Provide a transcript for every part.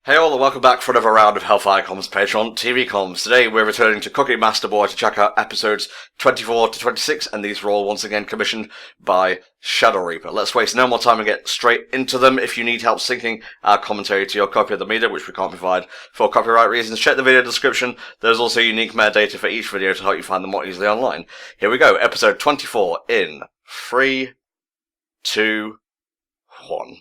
Hey all, and welcome back for another round of HellfireComms Patron TV comms. Today we're returning to Cooking Master Boy to check out episodes 24 to 26, and these were all once again commissioned by Shadow Reaper. Let's waste no more time and get straight into them. If you need help syncing our commentary to your copy of the media, which we can't provide for copyright reasons, check the video description. There's also unique metadata for each video to help you find them more easily online. Here we go, episode 24 in 3, 2, 1.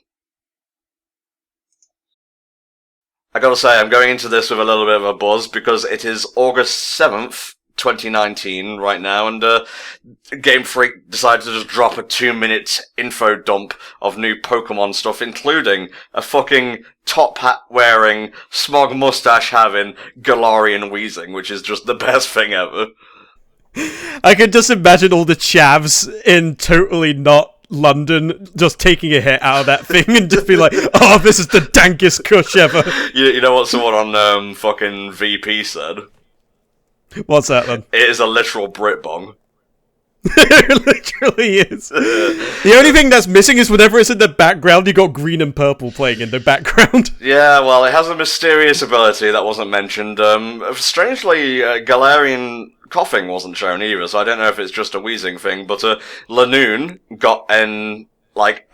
I gotta say, I'm going into this with a little bit of a buzz because it is August 7th, 2019 right now, and Game Freak decided to just drop a 2-minute info dump of new Pokemon stuff, including a fucking top hat wearing, smog mustache having Galarian Weezing, which is just the best thing ever. I can just imagine all the chavs in totally not London just taking a hit out of that thing and just be like, oh, this is the dankest kush ever. You know what someone on fucking VP said? What's that then? It is a literal Brit bong. It literally is. The only thing that's missing is whenever it's in the background, you got green and purple playing in the background. Yeah, well, it has a mysterious ability that wasn't mentioned. Strangely, Galarian coughing wasn't shown either, so I don't know if it's just a wheezing thing, but Lanoon got a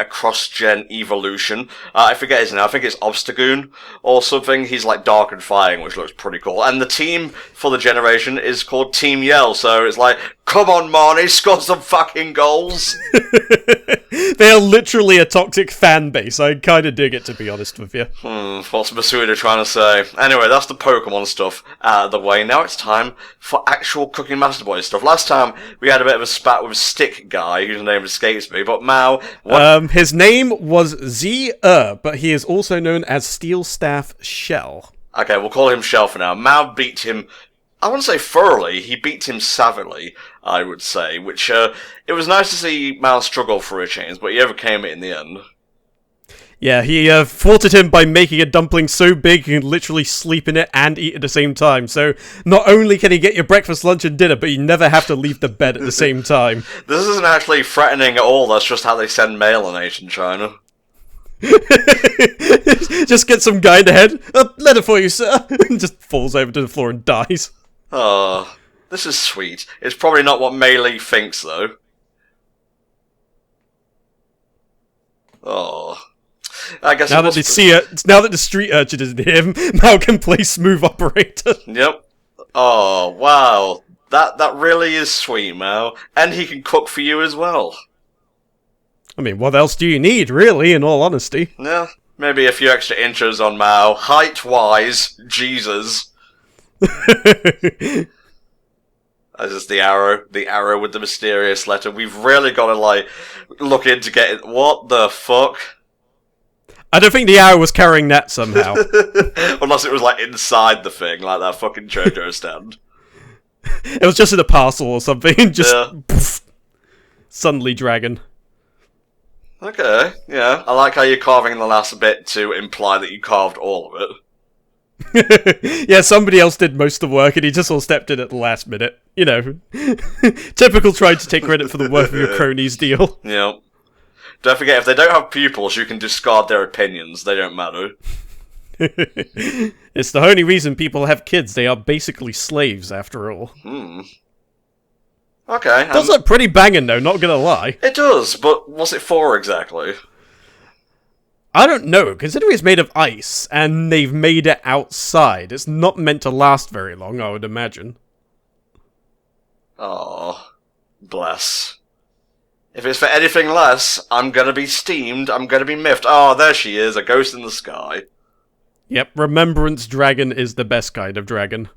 cross-gen evolution. I forget his name, I think it's Obstagoon or something. He's like dark and flying, which looks pretty cool. And the team for the generation is called Team Yell, so it's like, come on, Marnie, score some fucking goals! They are literally a toxic fan base. I kind of dig it, to be honest with you. What's Masuda trying to say? Anyway, that's the Pokemon stuff out of the way. Now it's time for actual Cooking Master Boy stuff. Last time, we had a bit of a spat with a Stick guy, whose name escapes me, but Mao... His name was Z-Er, but he is also known as Steel Staff Shell. Okay, we'll call him Shell for now. Mao beat him... I wouldn't say thoroughly, he beat him savagely, I would say, which, it was nice to see Mao struggle for a change, but he overcame it in the end. Yeah, he thwarted him by making a dumpling so big you can literally sleep in it and eat at the same time, so not only can he get your breakfast, lunch, and dinner, but you never have to leave the bed at the same time. This isn't actually threatening at all, that's just how they send mail in ancient China. Just get some guy in the head, a letter for you, sir, and just falls over to the floor and dies. Oh, this is sweet. It's probably not what Melee thinks, though. Oh. I guess now that the street urchin isn't him, Mal can play smooth operator. Yep. Oh, wow. That really is sweet, Mal. And he can cook for you as well. I mean, what else do you need, really, in all honesty? Yeah, maybe a few extra inches on Mao. Height-wise, Jesus. That's just the arrow with the mysterious letter. We've really got to, look into getting... What the fuck? I don't think the arrow was carrying that somehow. Unless it was, inside the thing, like that fucking JoJo stand. It was just in a parcel or something, and just... Yeah. Poof, suddenly dragon. Okay, yeah. I like how you're carving the last bit to imply that you carved all of it. Yeah, somebody else did most of the work and he just all stepped in at the last minute. You know, typical trying to take credit for the work of your cronies deal. Yep. Don't forget, if they don't have pupils, you can discard their opinions. They don't matter. It's the only reason people have kids. They are basically slaves, after all. Okay. It does look pretty banging, though, not gonna lie. It does, but what's it for, exactly? I don't know, considering it's made of ice, and they've made it outside. It's not meant to last very long, I would imagine. Oh, bless. If it's for anything less, I'm gonna be steamed, I'm gonna be miffed. Oh, there she is, a ghost in the sky. Yep, Remembrance Dragon is the best kind of dragon.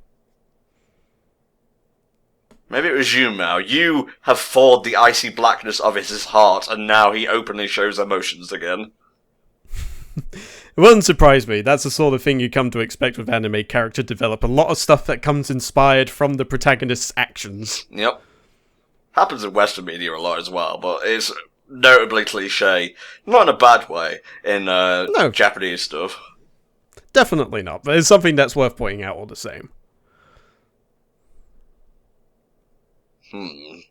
Maybe it was you, Mao. You have thawed the icy blackness of his heart, and now he openly shows emotions again. It wouldn't surprise me. That's the sort of thing you come to expect with anime character develop. A lot of stuff that comes inspired from the protagonist's actions. Yep. Happens in Western media a lot as well, but it's notably cliche. Not in a bad way, in no. Japanese stuff. Definitely not, but it's something that's worth pointing out all the same. There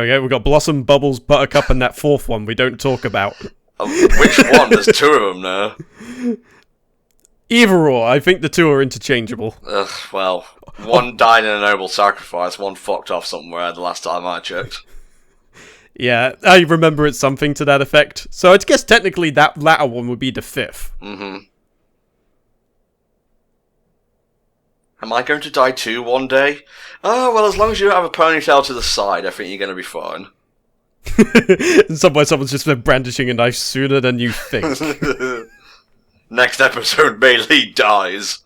we go, we've got Blossom, Bubbles, Buttercup, and that fourth one we don't talk about. Which one? There's two of them now. Either or, I think the two are interchangeable. Ugh, well, one died in a noble sacrifice, one fucked off somewhere the last time I checked. Yeah, I remember it's something to that effect. So I guess technically that latter one would be the fifth. Mm-hmm. Am I going to die too one day? Oh, well, as long as you don't have a ponytail to the side, I think you're going to be fine. Someone's just been brandishing a knife sooner than you think. Next episode, Melee dies.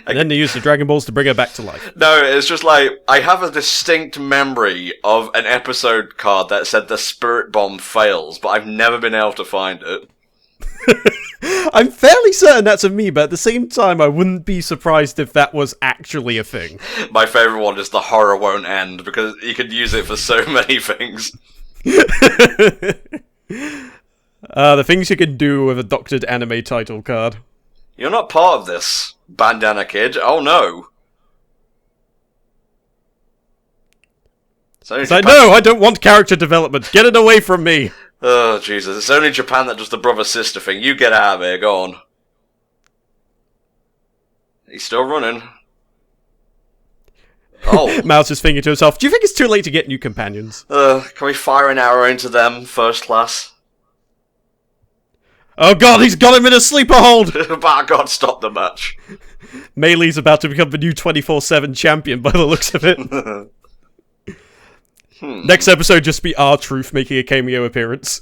And then they use the Dragon Balls to bring her back to life. No, it's just like, I have a distinct memory of an episode card that said the Spirit Bomb fails, but I've never been able to find it. I'm fairly certain that's a me, but at the same time, I wouldn't be surprised if that was actually a thing. My favourite one is the horror won't end, because you can use it for so many things. The things you can do with a doctored anime title card. You're not part of this, Bandana Kid. Oh no. It's like, no, I don't want character development. Get it away from me. Oh, Jesus. It's only Japan that does the brother-sister thing. You get out of here. Go on. He's still running. Oh. Mouse is thinking to himself, do you think it's too late to get new companions? Can we fire an arrow into them, first class? Oh god, he's got him in a sleeper hold! By God, stop the match. Melee's about to become the new 24/7 champion by the looks of it. Next episode just be R-Truth making a cameo appearance.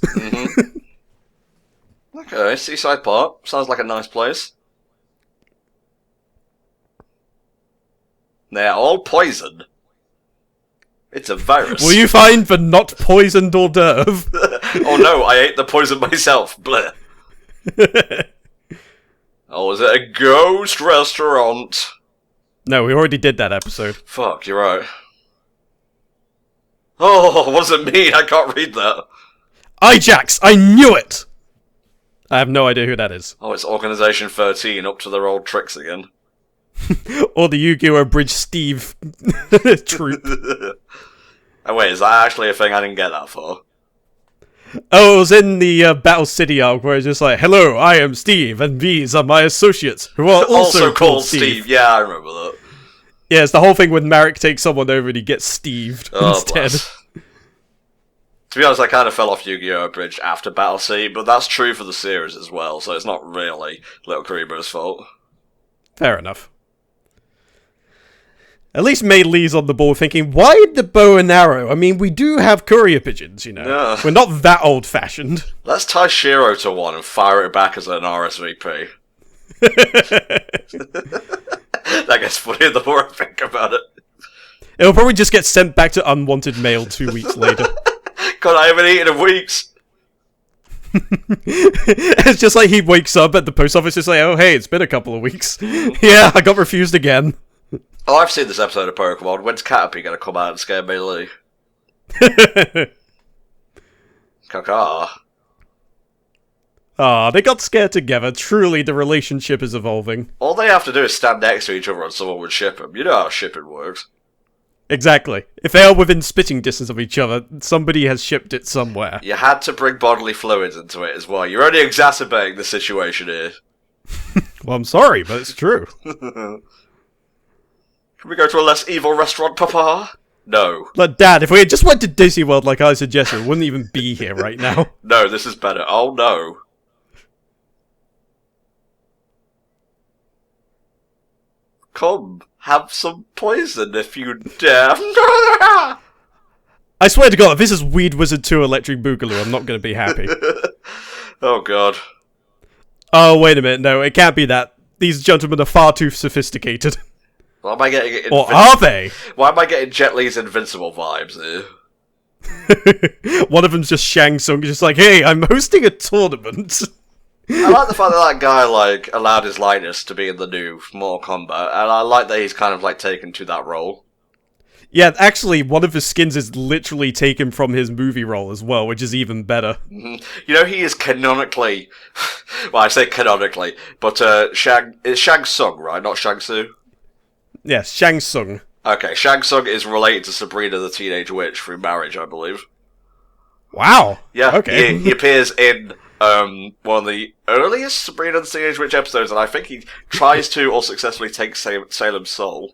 Okay, Seaside Park. Sounds like a nice place. They're all poisoned. It's a virus. Will you find the not poisoned hors d'oeuvre? Oh no, I ate the poison myself. Bleh. Oh, is it a ghost restaurant? No, we already did that episode. Fuck, you're right. Oh, what does it mean? I can't read that. Ajax! I knew it! I have no idea who that is. Oh, it's Organization 13, up to their old tricks again. Or the Yu-Gi-Oh! Bridge Steve troop. Oh wait, is that actually a thing? I didn't get that far. Oh, it was in the Battle City arc where it's just like, hello, I am Steve, and these are my associates, who are also called Steve. Yeah, I remember that. Yeah, it's the whole thing when Marek takes someone over and he gets Steved instead. Bless. To be honest, I kind of fell off Yu-Gi-Oh! Bridge after Battle City, but that's true for the series as well, so it's not really Little Karibo's fault. Fair enough. At least Mei Lee's on the ball thinking, why the bow and arrow? I mean, we do have courier pigeons, you know. Yeah. We're not that old-fashioned. Let's tie Shiro to one and fire it back as an RSVP. That gets funnier the more I think about it. It'll probably just get sent back to unwanted mail 2 weeks later. God, I haven't eaten in weeks. It's just like he wakes up at the post office and is like, oh hey, it's been a couple of weeks. Yeah, I got refused again. Oh, I've seen this episode of Pokemon. When's Caterpie going to come out and scare Melee? Caca. Ah, they got scared together. Truly, the relationship is evolving. All they have to do is stand next to each other and someone would ship them. You know how shipping works. Exactly. If they are within spitting distance of each other, somebody has shipped it somewhere. You had to bring bodily fluids into it as well. You're only exacerbating the situation here. Well, I'm sorry, but it's true. Can we go to a less evil restaurant, Papa? No. But Dad, if we had just went to Disney World like I suggested, we wouldn't even be here right now. No, this is better. Oh no. Come, have some poison if you dare. I swear to God, if this is Weed Wizard 2 Electric Boogaloo, I'm not going to be happy. Oh god. Oh, wait a minute. No, it can't be that. These gentlemen are far too sophisticated. Why am I getting Or are they? Why am I getting Jet Li's Invincible vibes here? One of them's just Shang Tsung, just like, hey, I'm hosting a tournament. I like the fact that guy, like, allowed his likeness to be in the new Mortal Kombat, and I like that he's kind of, like, taken to that role. Yeah, actually, one of his skins is literally taken from his movie role as well, which is even better. You know, he is canonically... well, I say canonically, but, it's Shang Tsung, right? Not Shang Tsung? Yes, Shang Tsung. Okay, Shang Tsung is related to Sabrina the Teenage Witch through marriage, I believe. Wow. Yeah, Okay. he appears in one of the earliest Sabrina the Teenage Witch episodes, and I think he tries to or successfully take Salem's soul.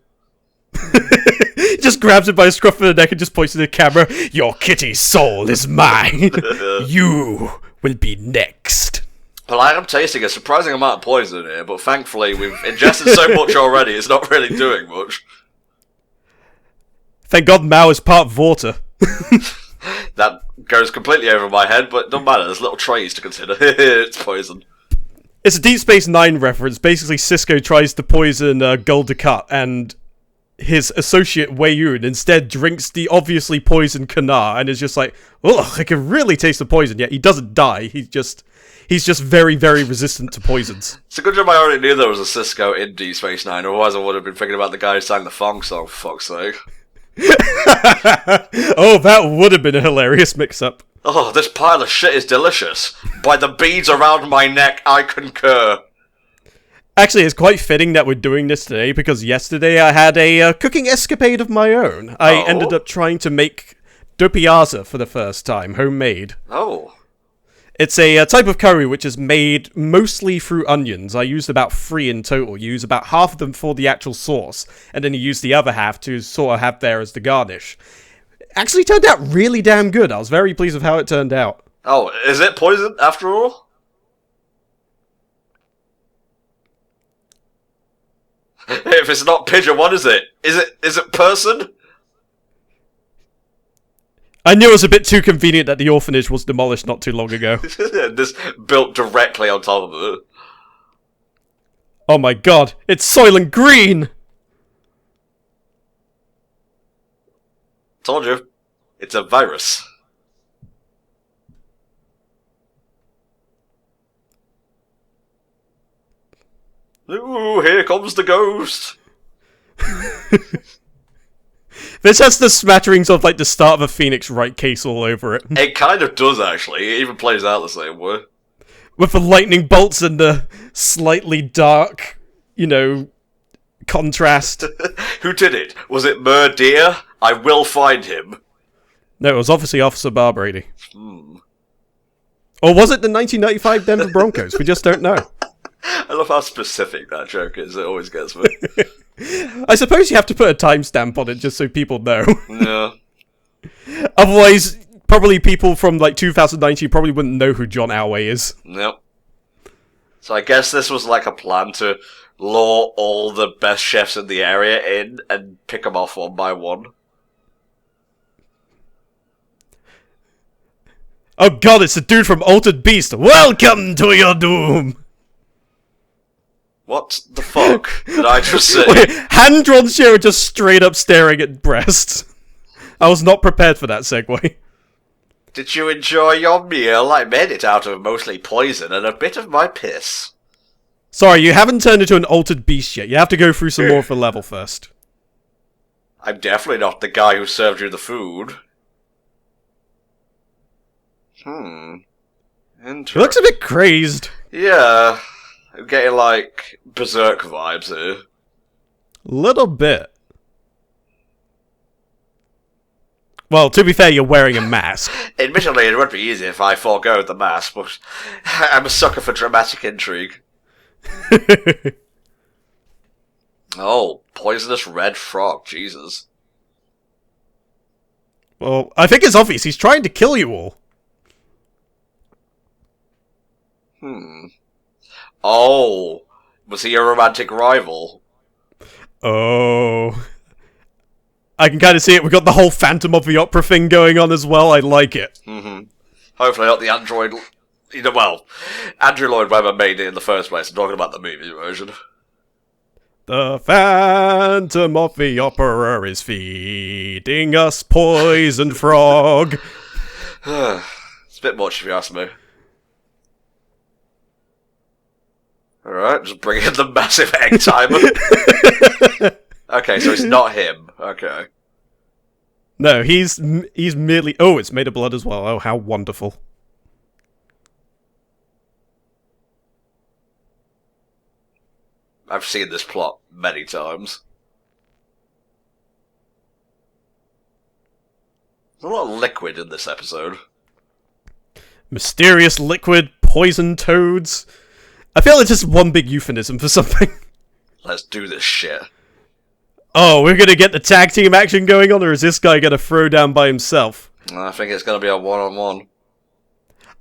He just grabs it by the scruff of the neck and just points to the camera. Your kitty's soul is mine. You will be next. Well, I am tasting a surprising amount of poison in here, but thankfully we've ingested so much already, it's not really doing much. Thank God Mao is part water. That goes completely over my head, but it doesn't matter, there's little trays to consider. It's poison. It's a Deep Space Nine reference. Basically, Cisco tries to poison Gul Dukat, and his associate Wei Yun instead drinks the obviously poisoned Kanar, and is just like, ugh, I can really taste the poison. Yet he doesn't die. He's just very, very resistant to poisons. It's a good job I already knew there was a Cisco in Deep Space Nine, otherwise I would have been thinking about the guy who sang the Fong song, for fuck's sake. Oh, that would have been a hilarious mix-up. Oh, this pile of shit is delicious. By the beads around my neck, I concur. Actually, it's quite fitting that we're doing this today, because yesterday I had a cooking escapade of my own. I ended up trying to make dopiaza for the first time, homemade. Oh. It's a type of curry which is made mostly through onions. I used about 3 in total. You use about half of them for the actual sauce, and then you use the other half to sort of have there as the garnish. Actually turned out really damn good. I was very pleased with how it turned out. Oh, is it poison after all? If it's not pigeon, what is it? Is it person? I knew it was a bit too convenient that the orphanage was demolished not too long ago. This built directly on top of it. Oh my god, it's Soylent Green! Told you. It's a virus. Ooh, here comes the ghost. This has the smatterings of, like, the start of a Phoenix Wright case all over it. It kind of does, actually. It even plays out the same way. With the lightning bolts and the slightly dark, you know, contrast. Who did it? Was it Murdeer? I will find him. No, it was obviously Officer Barbrady. Or was it the 1995 Denver Broncos? We just don't know. I love how specific that joke is. It always gets me. I suppose you have to put a timestamp on it just so people know. Yeah. Otherwise, probably people from, like, 2019 probably wouldn't know who John Alway is. Yep. So I guess this was like a plan to lure all the best chefs in the area in and pick them off one by one. Oh god, it's the dude from Altered Beast. Welcome to your doom! What the fuck did I just say? Wait, hand-drawn Shira just straight up staring at breasts. I was not prepared for that segue. Did you enjoy your meal? I made it out of mostly poison and a bit of my piss. Sorry, you haven't turned into an Altered Beast yet. You have to go through some more of the level first. I'm definitely not the guy who served you the food. He looks a bit crazed. Yeah. I'm getting, like, Berserk vibes here. Little bit. Well, to be fair, you're wearing a mask. Admittedly, it would be easy if I forego the mask, but I'm a sucker for dramatic intrigue. Oh, poisonous red frog, Jesus. Well, I think it's obvious. He's trying to kill you all. Oh, was he a romantic rival? Oh. I can kind of see it. We've got the whole Phantom of the Opera thing going on as well. I like it. Hopefully not the android... well, Andrew Lloyd Webber made it in the first place. I'm talking about the movie version. The Phantom of the Opera is feeding us poisoned frog. It's a bit much if you ask me. Alright, just bring in the massive egg timer. Okay, so it's not him. Okay. No, he's merely... Oh, it's made of blood as well. Oh, how wonderful. I've seen this plot many times. There's a lot of liquid in this episode. Mysterious liquid, poison toads. I feel it's just one big euphemism for something. Let's do this shit. Oh, we're gonna get the tag team action going on, or is this guy gonna throw down by himself? I think it's gonna be a one-on-one.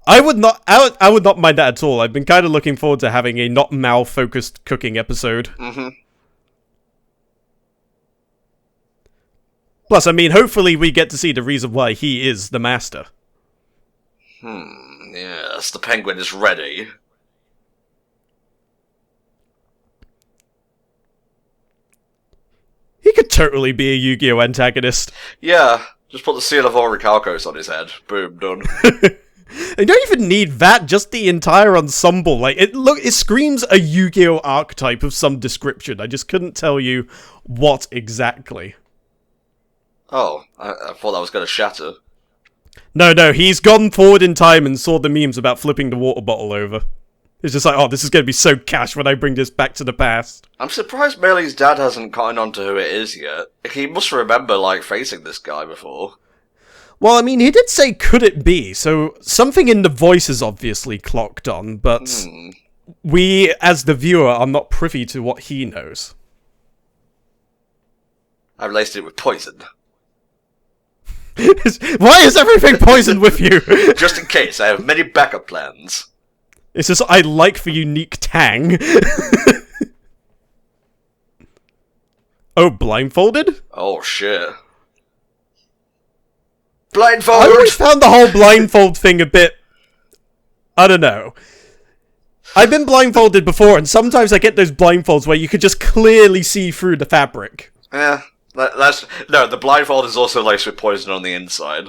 I would not mind that at all. I've been kind of looking forward to having a not Mal-focused cooking episode. Mm-hmm. Plus, I mean, hopefully we get to see the reason why he is the master. Yes, the penguin is ready. He could totally be a Yu-Gi-Oh! Antagonist. Yeah, just put the seal of Orichalcos on his head. Boom, done. You don't even need that, just the entire ensemble. Like, it screams a Yu-Gi-Oh! Archetype of some description. I just couldn't tell you what exactly. Oh, I thought that was gonna shatter. No, he's gone forward in time and saw the memes about flipping the water bottle over. It's just like, oh, this is going to be so cash when I bring this back to the past. I'm surprised Meili's dad hasn't gotten on to who it is yet. He must remember, like, facing this guy before. Well, I mean, he did say, could it be? So, something in the voice is obviously clocked on, but we, as the viewer, are not privy to what he knows. I've laced it with poison. Why is everything poisoned with you? Just in case, I have many backup plans. It's just, I like the unique tang. Oh, blindfolded? Oh, shit. Blindfold! I always found the whole blindfold thing a bit... I don't know. I've been blindfolded before, and sometimes I get those blindfolds where you could just clearly see through the fabric. Yeah, no, the blindfold is also laced with poison on the inside.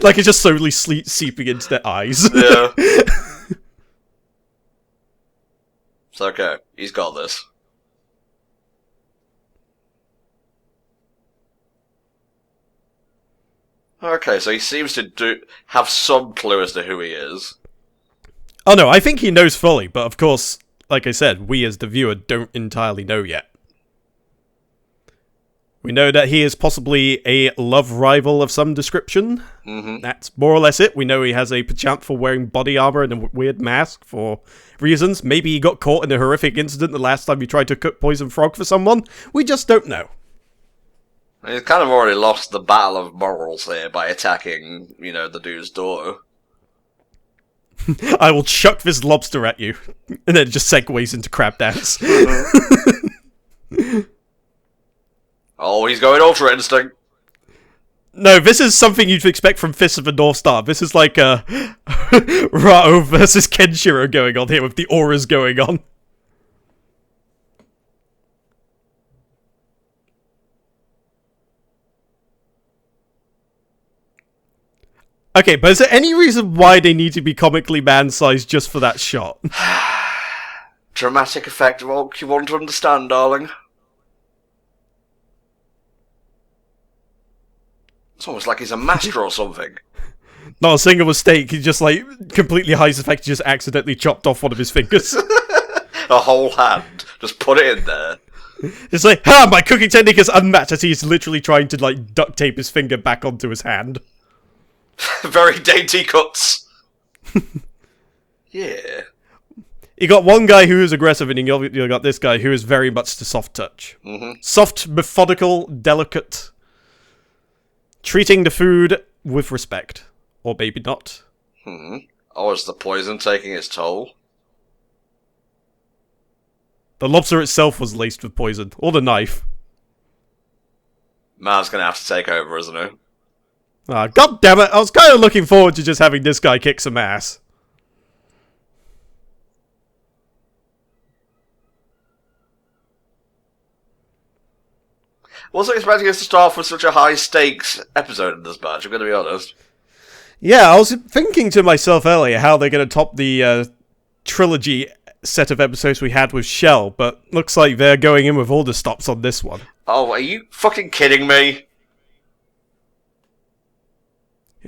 Like it's just slowly seeping into their eyes. Yeah. It's okay. He's got this. Okay, so he seems to have some clue as to who he is. Oh no, I think he knows fully, but of course, like I said, we as the viewer don't entirely know yet. We know that he is possibly a love rival of some description. That's more or less it. We know he has a penchant for wearing body armor and a weird mask for reasons. Maybe he got caught in a horrific incident the last time he tried to cook poison frog for someone. We just don't know. He's kind of already lost the battle of morals here by attacking, the dude's daughter. I will chuck this lobster at you. And then it just segues into crab dance. Oh, he's going Ultra Instinct. No, this is something you'd expect from Fists of the North Star. This is like a Rao versus Kenshiro going on here with the auras going on. Okay, but is there any reason why they need to be comically man-sized just for that shot? Dramatic effect Volk, you want to understand, darling. It's almost like he's a master or something. Not a single mistake, he just like, completely hides the fact he just accidentally chopped off one of his fingers. A whole hand. Just put it in there. It's like, ha, my cooking technique is unmatched as he's literally trying to like duct tape his finger back onto his hand. Very dainty cuts. Yeah. You got one guy who is aggressive, and you got this guy who is very much the soft touch. Soft, methodical, delicate. Treating the food with respect. Or maybe not. Oh, is the poison taking its toll? The lobster itself was laced with poison. Or the knife. Man's gonna have to take over, isn't he? God damn it, I was kind of looking forward to just having this guy kick some ass. Wasn't expecting us to start off with such a high-stakes episode in this match, I'm gonna be honest. Yeah, I was thinking to myself earlier how they're going to top the trilogy set of episodes we had with Shell, but looks like they're going in with all the stops on this one. Oh, are you fucking kidding me?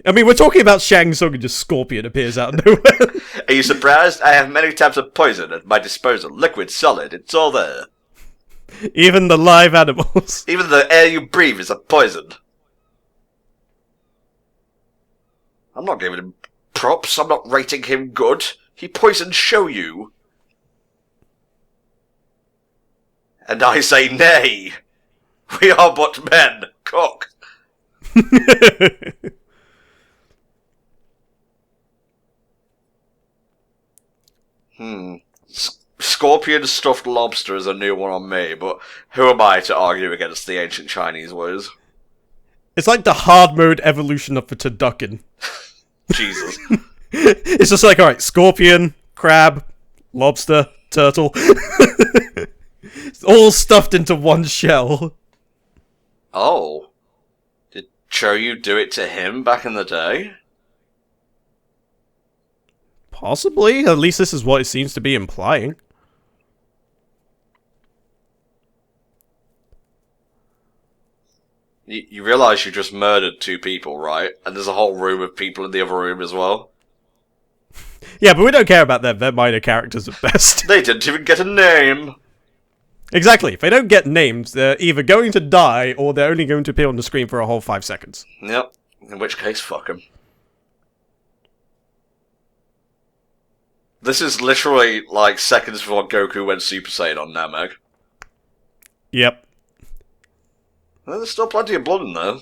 I mean, we're talking about Shang Tsung and just Scorpion appears out of nowhere. Are you surprised? I have many types of poison at my disposal. Liquid, solid, it's all there. Even the live animals. Even the air you breathe is a poison. I'm not giving him props. I'm not rating him good. He poisoned Shoyu. And I say nay. We are but men. Cook. Scorpion stuffed lobster is a new one on me, but who am I to argue against the ancient Chinese ways? It's like the hard mode evolution of the turducken. Jesus. It's just like, alright, scorpion, crab, lobster, turtle. It's all stuffed into one shell. Oh. Did Choyu do it to him back in the day? Possibly. At least this is what it seems to be implying. You realise you just murdered 2 people, right? And there's a whole room of people in the other room as well. Yeah, but we don't care about them. They're minor characters at best. They didn't even get a name. Exactly. If they don't get names, they're either going to die or they're only going to appear on the screen for a whole 5 seconds. Yep. In which case, fuck them. This is literally like seconds before Goku went Super Saiyan on Namek. Yep. Well, there's still plenty of blood in there.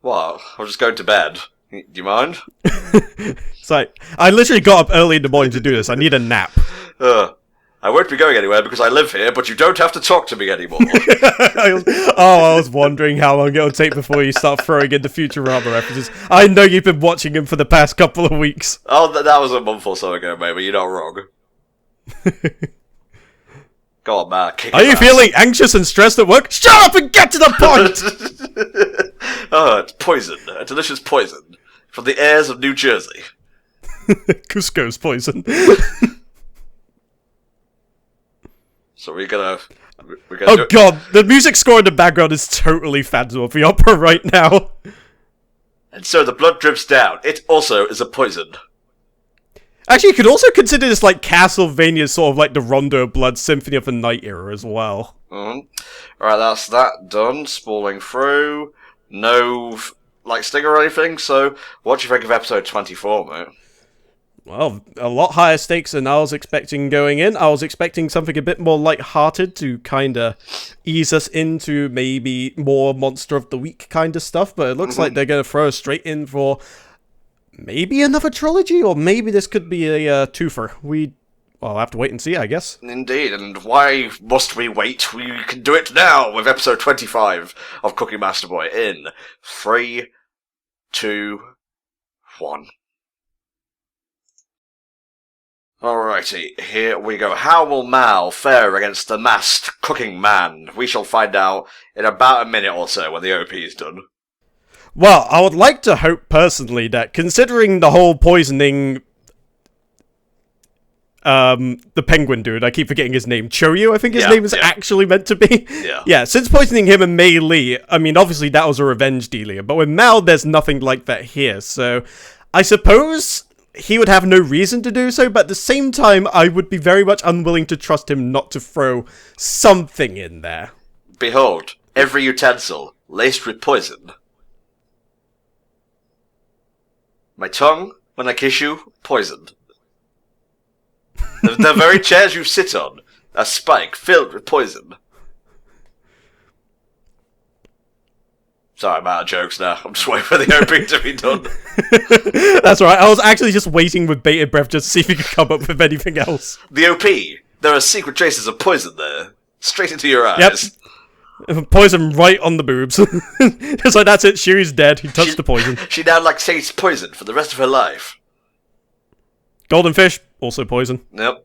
What? I'll just go to bed. Do you mind? It's like, I literally got up early in the morning to do this. I need a nap. I won't be going anywhere because I live here, but you don't have to talk to me anymore. I was wondering how long it'll take before you start throwing in the Futurama references. I know you've been watching him for the past couple of weeks. Oh, that was a month or so ago, maybe. You're not wrong. Go on, man. Are you feeling anxious and stressed at work? Shut up and get to the point! Oh, it's poison. A delicious poison. From the airs of New Jersey. Cusco's poison. So we're gonna oh god, the music score in the background is totally Phantom of the Opera right now. And so the blood drips down. It also is a poison. Actually, you could also consider this like Castlevania, sort of like the Rondo of Blood Symphony of the Night era as well. Alright, that's that done. Spooling through. No, like, stinger or anything, so what do you think of episode 24, mate? Well, a lot higher stakes than I was expecting going in. I was expecting something a bit more light-hearted to kind of ease us into maybe more Monster of the Week kind of stuff, but it looks like they're going to throw us straight in for maybe another trilogy, or maybe this could be a twofer. Well, I'll have to wait and see, I guess. Indeed, and why must we wait? We can do it now with episode 25 of Cooking Master Boy in 3, 2, 1. Alrighty, here we go. How will Mao fare against the masked cooking man? We shall find out in about a minute or so when the OP is done. Well, I would like to hope personally that, considering the whole poisoning the penguin dude, I keep forgetting his name, Choyu, I think his name is actually meant to be. Yeah, since poisoning him and Mei Li, I mean, obviously that was a revenge dealer, but with Mao, there's nothing like that here, so I suppose he would have no reason to do so, but at the same time, I would be very much unwilling to trust him not to throw something in there. Behold, every utensil laced with poison. My tongue, when I kiss you, poisoned. The very chairs you sit on, a spike filled with poison. Sorry, I'm out of jokes now. I'm just waiting for the opening to be done. That's right. I was actually just waiting with bated breath just to see if you could come up with anything else. The OP. There are secret traces of poison there. Straight into your eyes. Yep. Poison right on the boobs. It's like, that's it. Shui's dead. He touched the poison. She now tastes poison for the rest of her life. Golden fish, also poison. Yep.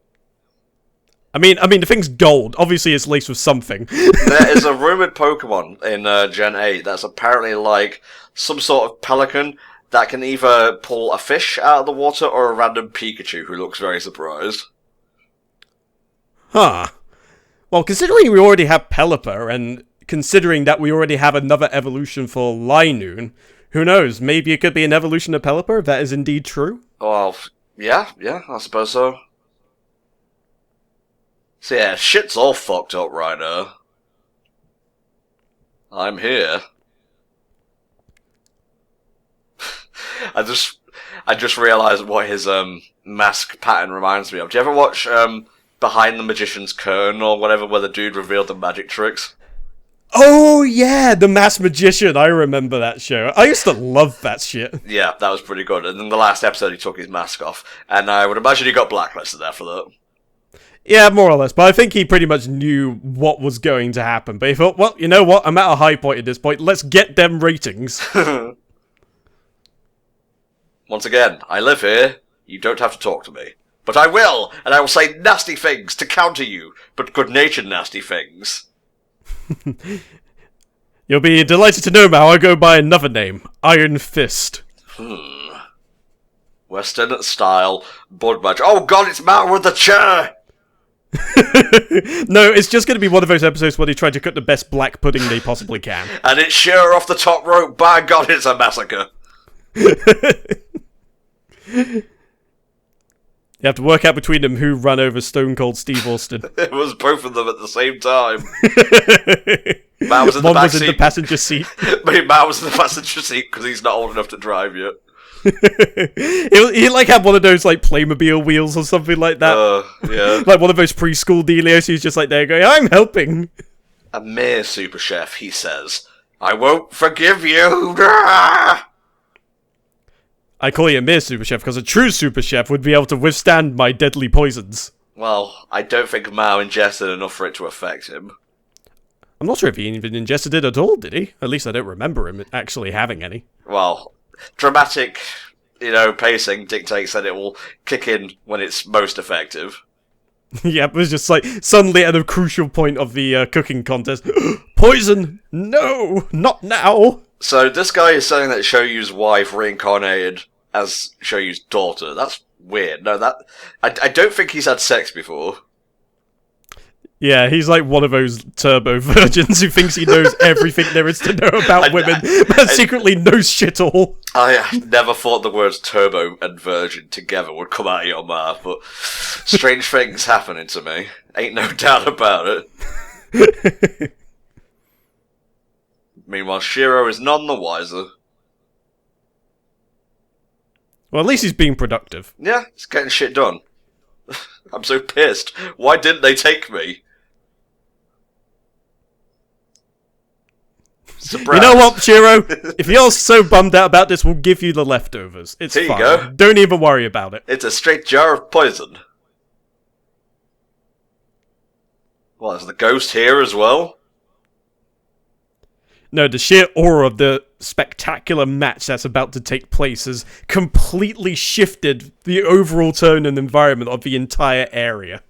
I mean, the thing's gold. Obviously, it's laced with something. There is a rumored Pokemon in Gen 8 that's apparently like some sort of pelican that can either pull a fish out of the water or a random Pikachu who looks very surprised. Huh. Well, considering we already have Pelipper, and considering that we already have another evolution for Linoon, who knows? Maybe it could be an evolution of Pelipper, if that is indeed true. Well, yeah, I suppose so. So yeah, shit's all fucked up right now. I'm here. I just realised what his mask pattern reminds me of. Do you ever watch Behind the Magician's Curtain or whatever, where the dude revealed the magic tricks? Oh yeah, The Masked Magician. I remember that show. I used to love that shit. Yeah, that was pretty good. And then the last episode, he took his mask off, and I would imagine he got blacklisted after that. Yeah, more or less. But I think he pretty much knew what was going to happen. But he thought, well, you know what? I'm at a high point at this point. Let's get them ratings. Once again, I live here. You don't have to talk to me. But I will, and I will say nasty things to counter you, but good-natured nasty things. You'll be delighted to know, Mao, I go by another name. Iron Fist. Western style bud match. Oh god, it's Mao with the chair! No, it's just going to be one of those episodes where they try to cook the best black pudding they possibly can. And it's sure off the top rope. By god, it's a massacre. You have to work out between them who ran over Stone Cold Steve Austin. It was both of them at the same time. Mao was in the One back was in seat. the passenger seat. But Mao was in the passenger seat because he's not old enough to drive yet. he like had one of those like Playmobil wheels or something like that. Yeah. Like one of those preschool dealios. He's just like there going, I'm helping. A mere super chef, he says. I won't forgive you. Ah! I call you a mere super chef because a true super chef would be able to withstand my deadly poisons. Well, I don't think Mao ingested enough for it to affect him. I'm not sure if he even ingested it at all, did he? At least I don't remember him actually having any. Well, dramatic, pacing dictates that it will kick in when it's most effective. Yeah, it was just like, suddenly at a crucial point of the cooking contest, Poison! No! Not now! So this guy is saying that Shoyu's wife reincarnated as Shoyu's daughter. That's weird. No, I don't think he's had sex before. Yeah, he's like one of those turbo virgins who thinks he knows everything there is to know about women, but secretly knows shit all. I never thought the words turbo and virgin together would come out of your mouth, but strange things happening to me. Ain't no doubt about it. Meanwhile, Shiro is none the wiser. Well, at least he's being productive. Yeah, he's getting shit done. I'm so pissed. Why didn't they take me? Surprise. You know what, Shiro? If you're so bummed out about this, we'll give you the leftovers. It's Here you fine. go. Don't even worry about it. It's a straight jar of poison. Well, is the ghost here as well? No, the sheer aura of the spectacular match that's about to take place has completely shifted the overall tone and environment of the entire area.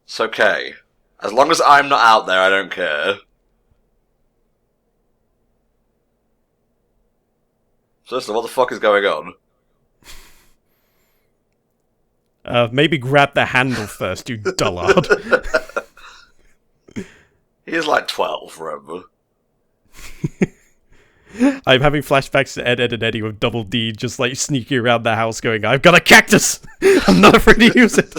It's okay. As long as I'm not out there, I don't care. So, what the fuck is going on? Maybe grab the handle first, you dullard. He is like 12, remember? I'm having flashbacks to Ed, Ed, and Eddie with Double D just like sneaking around the house going, I've got a cactus! I'm not afraid to use it!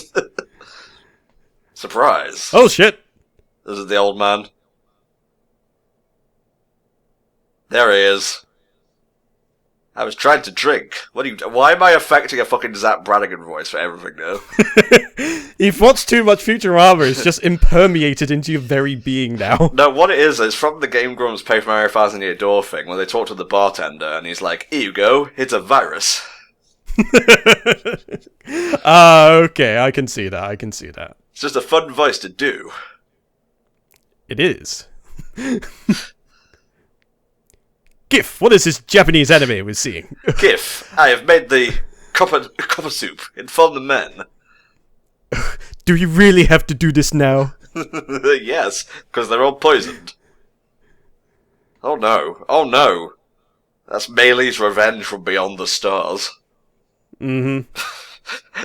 Surprise. Oh shit! This is the old man. There he is. I was trying to drink. Why am I affecting a fucking Zach Brannigan voice for everything now? You've watched too much Futurama, it's just impermeated into your very being now. No, what it is, it's from the Game Grumps Paper Mario 1000 Year Door thing, where they talk to the bartender, and he's like, here you go, it's a virus. Okay, I can see that. It's just a fun voice to do. It is. GIF, what is this Japanese anime we're seeing? GIF, I have made the copper soup. Inform the men. Do you really have to do this now? Yes, because they're all poisoned. Oh no. That's Meili's revenge from beyond the stars. Mm-hmm.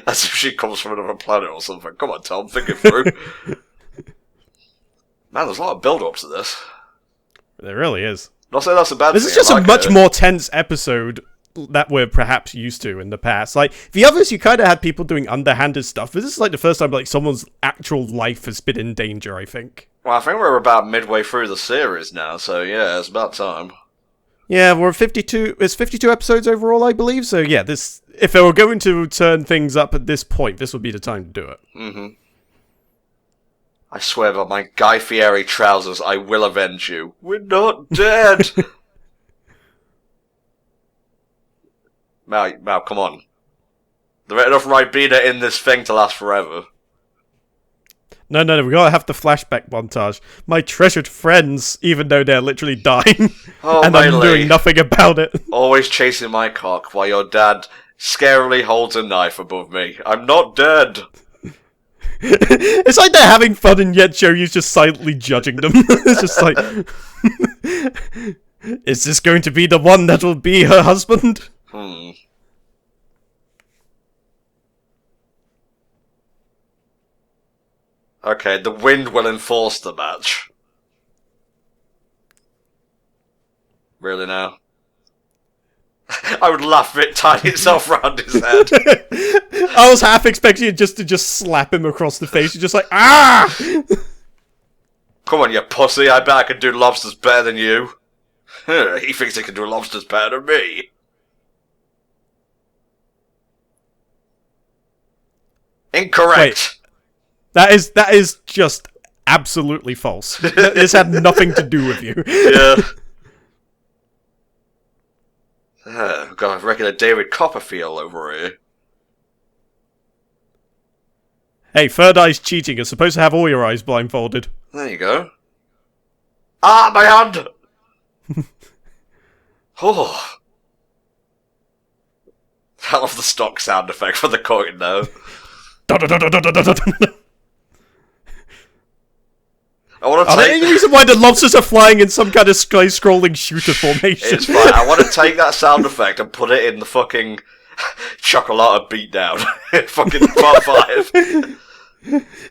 As if she comes from another planet or something. Come on, Tom, think it through. Man, there's a lot of build-up to this. There really is. Not saying that's a bad This thing. is just I a like much it. more tense episode that we're perhaps used to in the past. Like, the others, you kind of had people doing underhanded stuff. This is like the first time like someone's actual life has been in danger, I think. Well, I think we're about midway through the series now, so yeah, it's about time. Yeah, we're 52. It's 52 episodes overall, I believe. So yeah, this if they were going to turn things up at this point, this would be the time to do it. Mm-hmm. I swear by my Guy Fieri trousers, I will avenge you. We're not dead! Mal, come on. There ain't enough Ribena in this thing to last forever. No, we gotta have the flashback montage. My treasured friends, even though they're literally dying. Oh, and I'm doing nothing about it. Always chasing my cock while your dad scarily holds a knife above me. I'm not dead! It's like they're having fun and yet Joey's just silently judging them. It's just like... Is this going to be the one that will be her husband? Okay, the wind will enforce the match. Really now? I would laugh if it tied itself round his head. I was half expecting it to just slap him across the face. You're just like, ah! Come on, you pussy, I bet I can do lobsters better than you. He thinks he can do lobsters better than me. Incorrect! Wait. That is just absolutely false. This had nothing to do with you. Yeah. We've got a regular David Copperfield over here. Hey, third eye's cheating. You're supposed to have all your eyes blindfolded. There you go. Ah, my hand! Oh. I love the stock sound effect for the coin now. Are there any reason why the lobsters are flying in some kind of sky-scrolling shooter formation? It's fine. I want to take that sound effect and put it in the fucking Chocolata beatdown. Fucking part 5.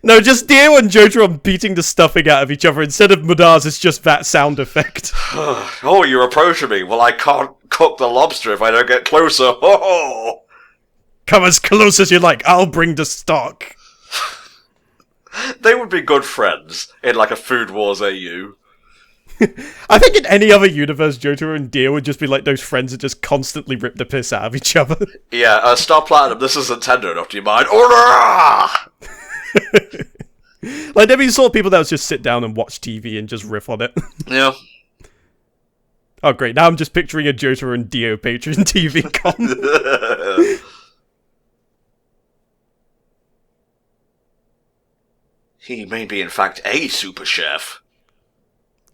No, just Dio and Jotaro beating the stuffing out of each other. Instead of Madars, it's just that sound effect. Oh, you're approaching me. Well, I can't cook the lobster if I don't get closer. Oh. Come as close as you like. I'll bring the stock. They would be good friends in like a Food Wars AU. I think in any other universe, Jotaro and Dio would just be like those friends that just constantly rip the piss out of each other. Yeah, Star Platinum, this isn't tender enough, do you mind? Order! Like, there'd be the sort of people that would just sit down and watch TV and just riff on it. Yeah. Oh, great. Now I'm just picturing a Jotaro and Dio Patron TV con. He may be, in fact, a super chef.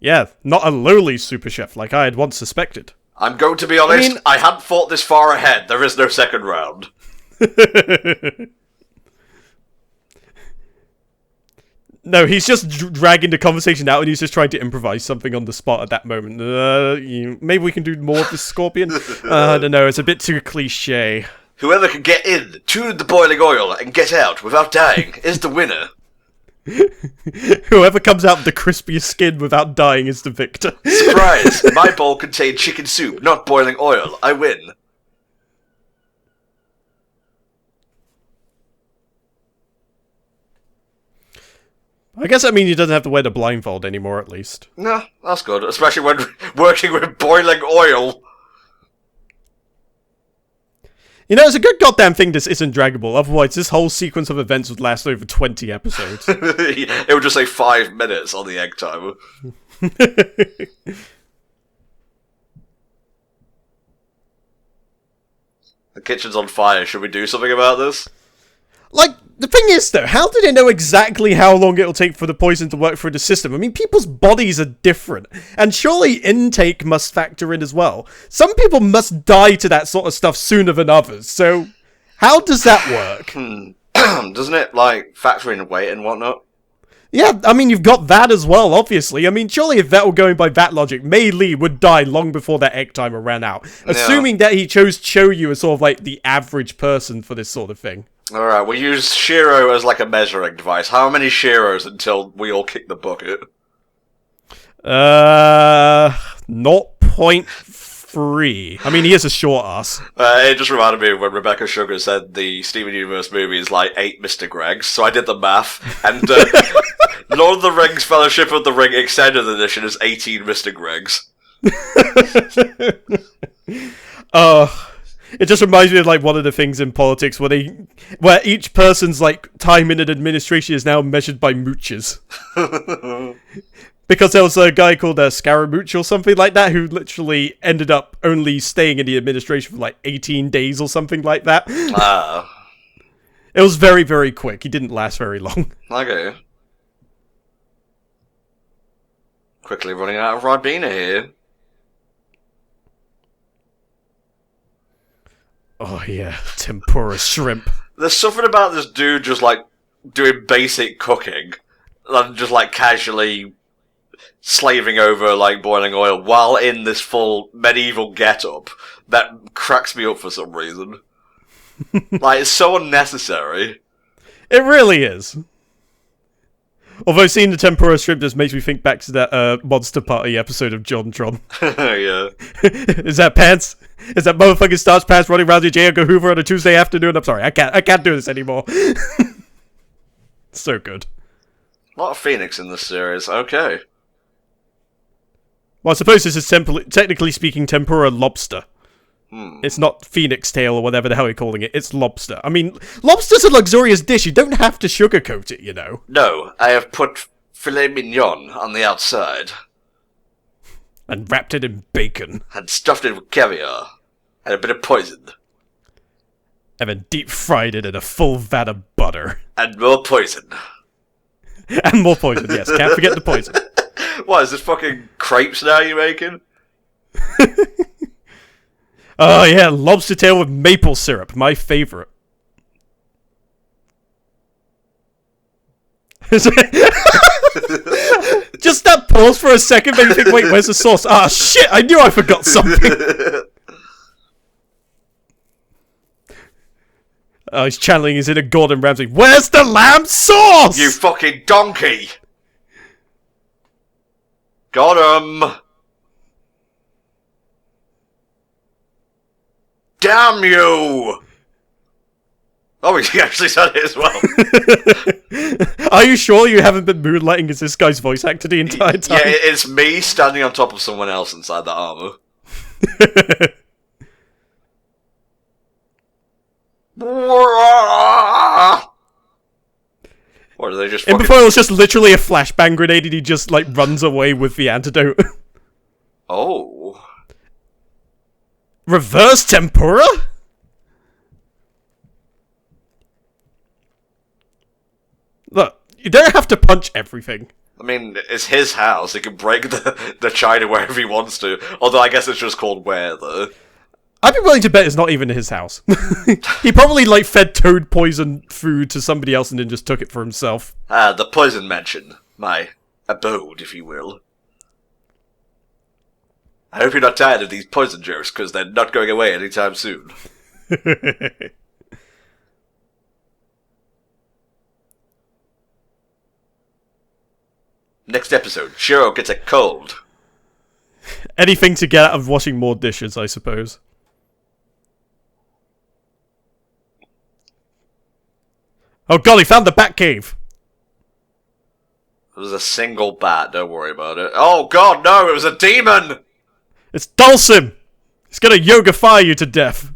Yeah, not a lowly super chef like I had once suspected. I'm going to be honest, I hadn't thought this far ahead. There is no second round. No, he's just dragging the conversation out and he's just trying to improvise something on the spot at that moment. Maybe we can do more of this Scorpion? I don't know, it's a bit too cliche. Whoever can get in to the boiling oil and get out without dying is the winner. Whoever comes out with the crispiest skin without dying is the victor. Surprise! My bowl contained chicken soup, not boiling oil. I win. I guess that means he doesn't have to wear the blindfold anymore, at least. No, that's good. Especially when working with boiling oil. You know, it's a good goddamn thing this isn't draggable, otherwise this whole sequence of events would last over 20 episodes. It would just say 5 minutes on the egg timer. The kitchen's on fire. Should we do something about this? Like, the thing is, though, how do they know exactly how long it'll take for the poison to work through the system? I mean, people's bodies are different, and surely intake must factor in as well. Some people must die to that sort of stuff sooner than others, so how does that work? Doesn't it, like, factor in weight and whatnot? Yeah, I mean, you've got that as well, obviously. I mean, surely if that were going by that logic, Mei Lee would die long before that egg timer ran out. Assuming that he chose Choyu as sort of like the average person for this sort of thing. Alright, we'll use Shiro as like a measuring device. How many Shiros until we all kick the bucket? 0.3 free. I mean, he is a short ass. It just reminded me of when Rebecca Sugar said the Steven Universe movie is like 8 Mr. Gregs, so I did the math, and Lord of the Rings Fellowship of the Ring Extended Edition is 18 Mr. Gregs. It just reminds me of like one of the things in politics where each person's like time in an administration is now measured by mooches. Because there was a guy called Scaramouche or something like that who literally ended up only staying in the administration for like 18 days or something like that. It was very, very quick. He didn't last very long. Okay. Quickly running out of Ribena here. Oh yeah, tempura shrimp. There's something about this dude just like doing basic cooking and just like casually slaving over like boiling oil while in this full medieval getup that cracks me up for some reason. Like, it's so unnecessary. It really is. Although seeing the tempura shrimp just makes me think back to that Monster Party episode of JonTron. Yeah. Is that pants? Is that motherfucking starch pants running around your J. Edgar Hoover on a Tuesday afternoon? I'm sorry, I can't do this anymore. So good. A lot of Phoenix in this series, okay. Well, I suppose this is technically speaking tempura lobster. It's not phoenix tail or whatever the hell you're calling it. It's lobster. I mean, lobster's a luxurious dish. You don't have to sugarcoat it, you know. No, I have put filet mignon on the outside. And wrapped it in bacon. And stuffed it with caviar. And a bit of poison. And then deep fried it in a full vat of butter. And more poison. And more poison, yes. Can't forget the poison. What, is this fucking crepes now you're making? Oh yeah, lobster tail with maple syrup, my favourite. Just that pause for a second made me think, wait, where's the sauce? Ah, shit, I knew I forgot something. Oh, he's channeling his inner Gordon Ramsay. Where's the lamb sauce? You fucking donkey! Got him! Damn you! Oh, he actually said it as well. Are you sure you haven't been moonlighting as this guy's voice actor the entire time? Yeah, it's me standing on top of someone else inside that armor. Or do they just And before it was just literally a flashbang grenade and he just like runs away with the antidote. Oh. Reverse tempura? Look, you don't have to punch everything. I mean, it's his house. He can break the china wherever he wants to. Although I guess it's just called where, though. I'd be willing to bet it's not even his house. He probably like fed toad poison food to somebody else and then just took it for himself. Ah, the poison mansion. My abode, if you will. I hope you're not tired of these poison jokes, because they're not going away anytime soon. Next episode, Shiro gets a cold. Anything to get out of washing more dishes, I suppose. Oh god, he found the bat cave! It was a single bat, don't worry about it. Oh god, no, it was a demon! It's Dulcim! He's gonna yoga-fire you to death.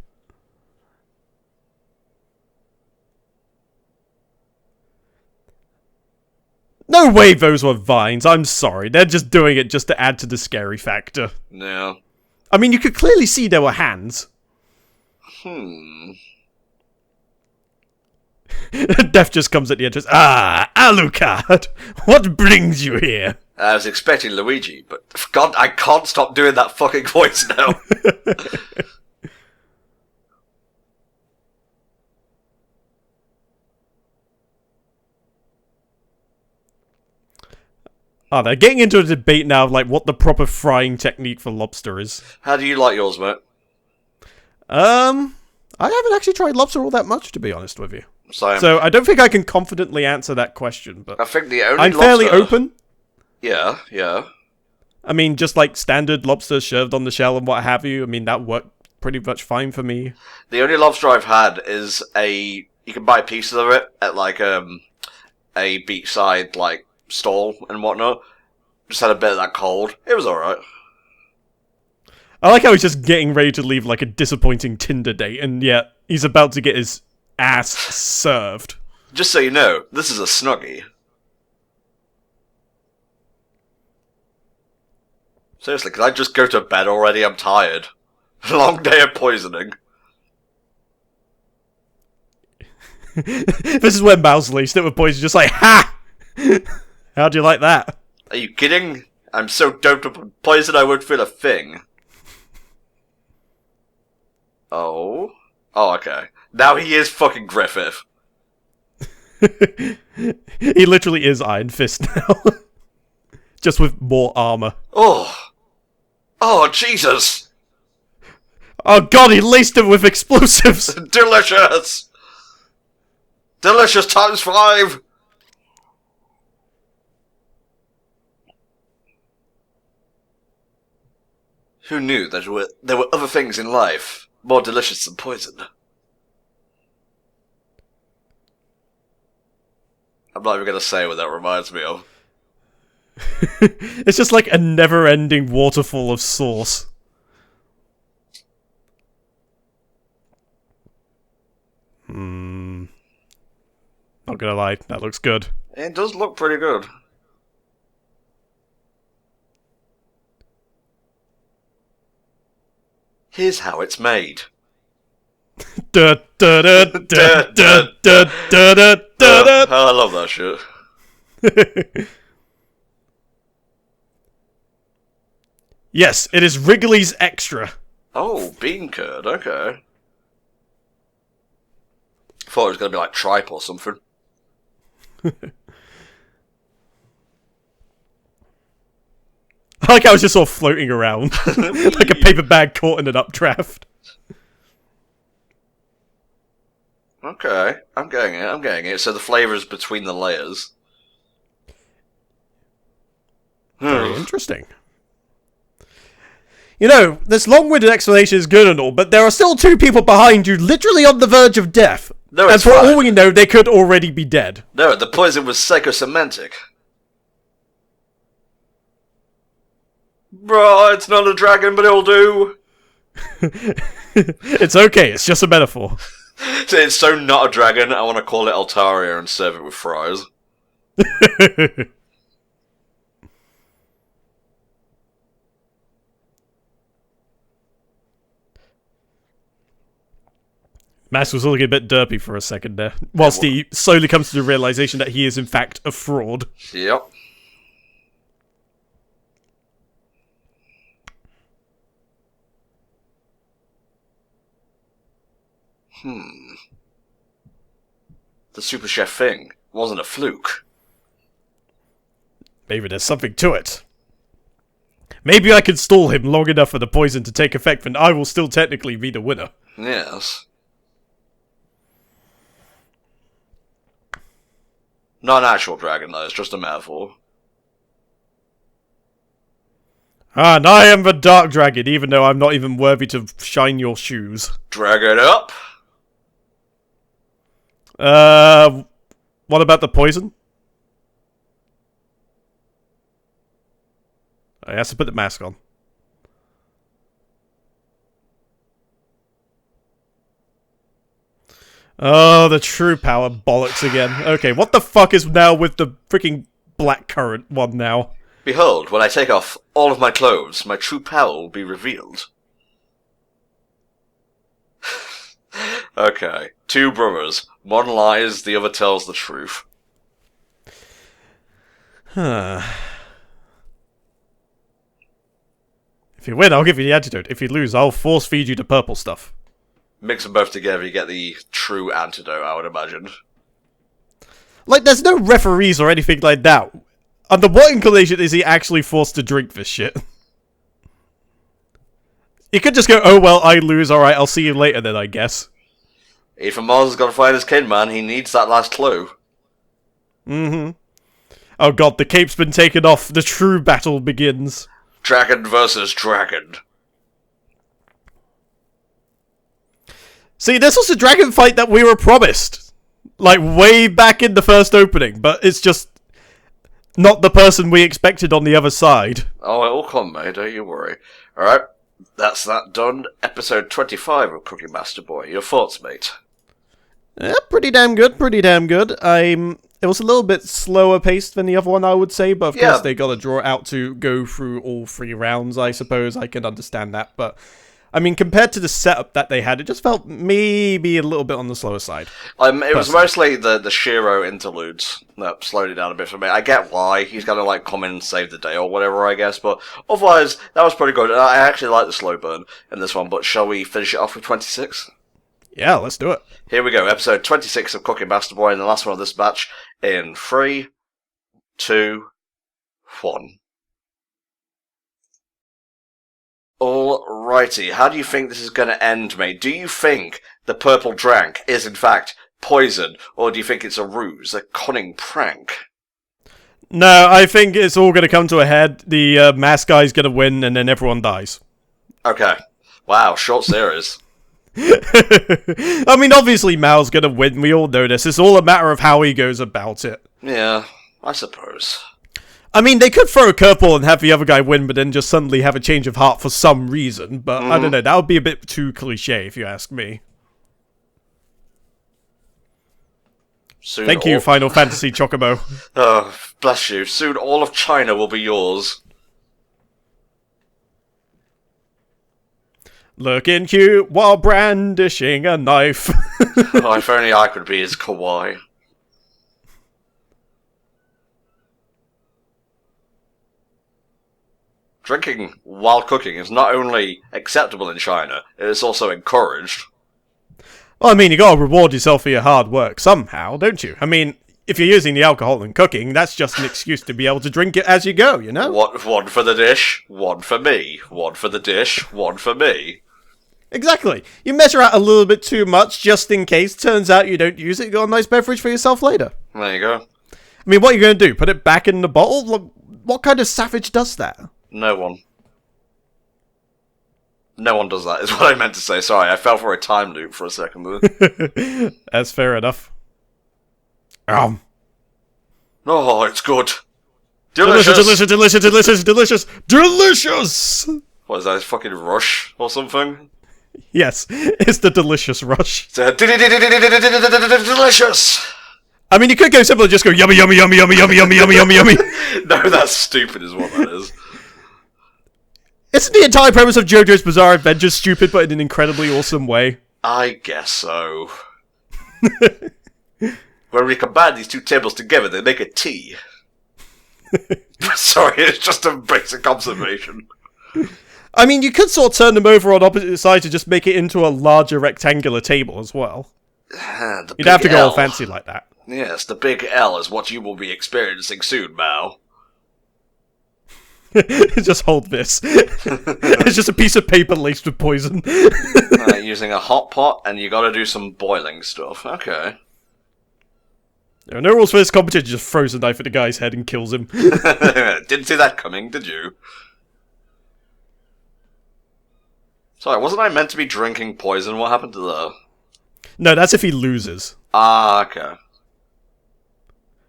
No way those were vines, I'm sorry. They're just doing it just to add to the scary factor. Yeah. I mean, you could clearly see there were hands. Death just comes at the entrance. Ah, Alucard! What brings you here? I was expecting Luigi, but god, I can't stop doing that fucking voice now. Oh, they're getting into a debate now of like what the proper frying technique for lobster is. How do you like yours, mate? I haven't actually tried lobster all that much, to be honest with you. Same. So I don't think I can confidently answer that question, but I think the only I'm lobster... fairly open. Yeah, yeah. I mean, just like standard lobster served on the shell and what have you. I mean, that worked pretty much fine for me. The only lobster I've had is you can buy pieces of it at like a beachside like stall and whatnot. Just had a bit of that cold. It was alright. I like how he's just getting ready to leave like a disappointing Tinder date, and yet he's about to get his ass served. Just so you know, this is a snuggie. Seriously, can I just go to bed already? I'm tired. Long day of poisoning. This is when Mouse laced it with poison, just like, ha! How do you like that? Are you kidding? I'm so doped up on poison I won't feel a thing. Oh? Oh, okay. Now he is fucking Griffith. He literally is Iron Fist now. Just with more armor. Oh! Oh, Jesus! Oh god, he laced him with explosives! Delicious! Delicious times 5! Who knew that there were other things in life more delicious than poison? I'm not even going to say what that reminds me of. It's just like a never-ending waterfall of sauce. Not gonna lie, that looks good. It does look pretty good. Here's how it's made. I love that shit. Yes, it is Wrigley's Extra. Oh, bean curd, okay. Thought it was going to be like tripe or something. I like how it's just sort of floating around. Like a paper bag caught in an updraft. Okay, I'm getting it. So the flavour's between the layers. Very interesting. You know, this long-winded explanation is good and all, but there are still 2 people behind you literally on the verge of death. No, and it's for fine. all we know, they could already be dead. No, the poison was psychosemantic. Bro, it's not a dragon, but it'll do. It's okay, it's just a metaphor. It's so not a dragon, I want to call it Altaria and serve it with fries. Max was looking a bit derpy for a second there, whilst he slowly comes to the realization that he is in fact a fraud. Yep. The super chef thing wasn't a fluke. Maybe there's something to it. Maybe I can stall him long enough for the poison to take effect, and I will still technically be the winner. Yes. Not an actual dragon, though. It's just a metaphor. And I am the Dark Dragon, even though I'm not even worthy to shine your shoes. Drag it up. What about the poison? I have to put the mask on. Oh, the true power bollocks again. Okay, what the fuck is now with the freaking blackcurrant one now? Behold, when I take off all of my clothes, my true power will be revealed. Okay, 2 brothers. One lies, the other tells the truth. Huh. If you win, I'll give you the antidote. If you lose, I'll force feed you the purple stuff. Mix them both together, you get the true antidote, I would imagine. Like, there's no referees or anything like that. Under what inclination is he actually forced to drink this shit? You could just go, oh well, I lose, alright, I'll see you later then, I guess. Ethan Mars has got to find his kid, man. He needs that last clue. Mm-hmm. Oh god, the cape's been taken off. The true battle begins. Dragon versus dragon. See, this was a dragon fight that we were promised. Like, way back in the first opening, but it's just not the person we expected on the other side. Oh, it'll come, mate, don't you worry. Alright, that's that done. Episode 25 of Cookie Master Boy. Your thoughts, mate? Yeah, pretty damn good, It was a little bit slower paced than the other one, I would say, but of course they got to draw it out to go through all 3 rounds, I suppose. I can understand that, but I mean, compared to the setup that they had, it just felt maybe a little bit on the slower side. It was mostly the Shiro interludes that slowed it down a bit for me. I get why. He's got to, like, come in and save the day or whatever, I guess, but otherwise, that was pretty good. I actually like the slow burn in this one, but shall we finish it off with 26? Yeah, let's do it. Here we go, episode 26 of Cooking Master Boy, and the last one of this batch in 3, 2, 1. Alrighty, how do you think this is going to end, mate? Do you think the purple drank is in fact poison, or do you think it's a ruse, a cunning prank? No, I think it's all going to come to a head. The mask guy's going to win, and then everyone dies. Okay. Wow, short series. I mean, obviously Mao's going to win, we all know this. It's all a matter of how he goes about it. Yeah, I suppose. I mean, they could throw a curveball and have the other guy win, but then just suddenly have a change of heart for some reason. But I don't know, that would be a bit too cliche, if you ask me. Soon Thank you, Final Fantasy Chocobo. Oh, bless you. Soon all of China will be yours. Looking cute while brandishing a knife. Oh, if only I could be as kawaii. Drinking while cooking is not only acceptable in China, it is also encouraged. Well, I mean, you gotta reward yourself for your hard work somehow, don't you? I mean, if you're using the alcohol in cooking, that's just an excuse to be able to drink it as you go, you know? One for the dish, one for me. One for the dish, one for me. Exactly. You measure out a little bit too much just in case. Turns out you don't use it, you got a nice beverage for yourself later. There you go. I mean, what are you going to do? Put it back in the bottle? Look, what kind of savage does that? No one. No one does that, is what I meant to say. Sorry, I fell for a time loop for a second there. That's fair enough. Oh, it's good. Delicious, delicious, delicious, delicious, delicious, delicious! What is that, fucking Rush or something? Yes, it's the delicious rush. Delicious! I mean, you could go simple and just go yummy, yummy, yummy, yummy, yummy, yummy, yummy, yummy, yummy. No, that's stupid is what that is. Isn't the entire premise of JoJo's Bizarre Adventure stupid, but in an incredibly awesome way? I guess so. When we combine these two tables together, they make a tea. Sorry, it's just a basic observation. I mean, you could sort of turn them over on opposite sides to just make it into a larger rectangular table as well. You'd have to go all fancy like that. Yes, the big L is what you will be experiencing soon, Mao. Just hold this. It's just a piece of paper laced with poison. Using a hot pot, and you gotta do some boiling stuff. Okay. There are no rules for this competition, just throws a knife at the guy's head and kills him. Didn't see that coming, did you? Sorry, wasn't I meant to be drinking poison? What happened to that? No, that's if he loses. Ah, okay.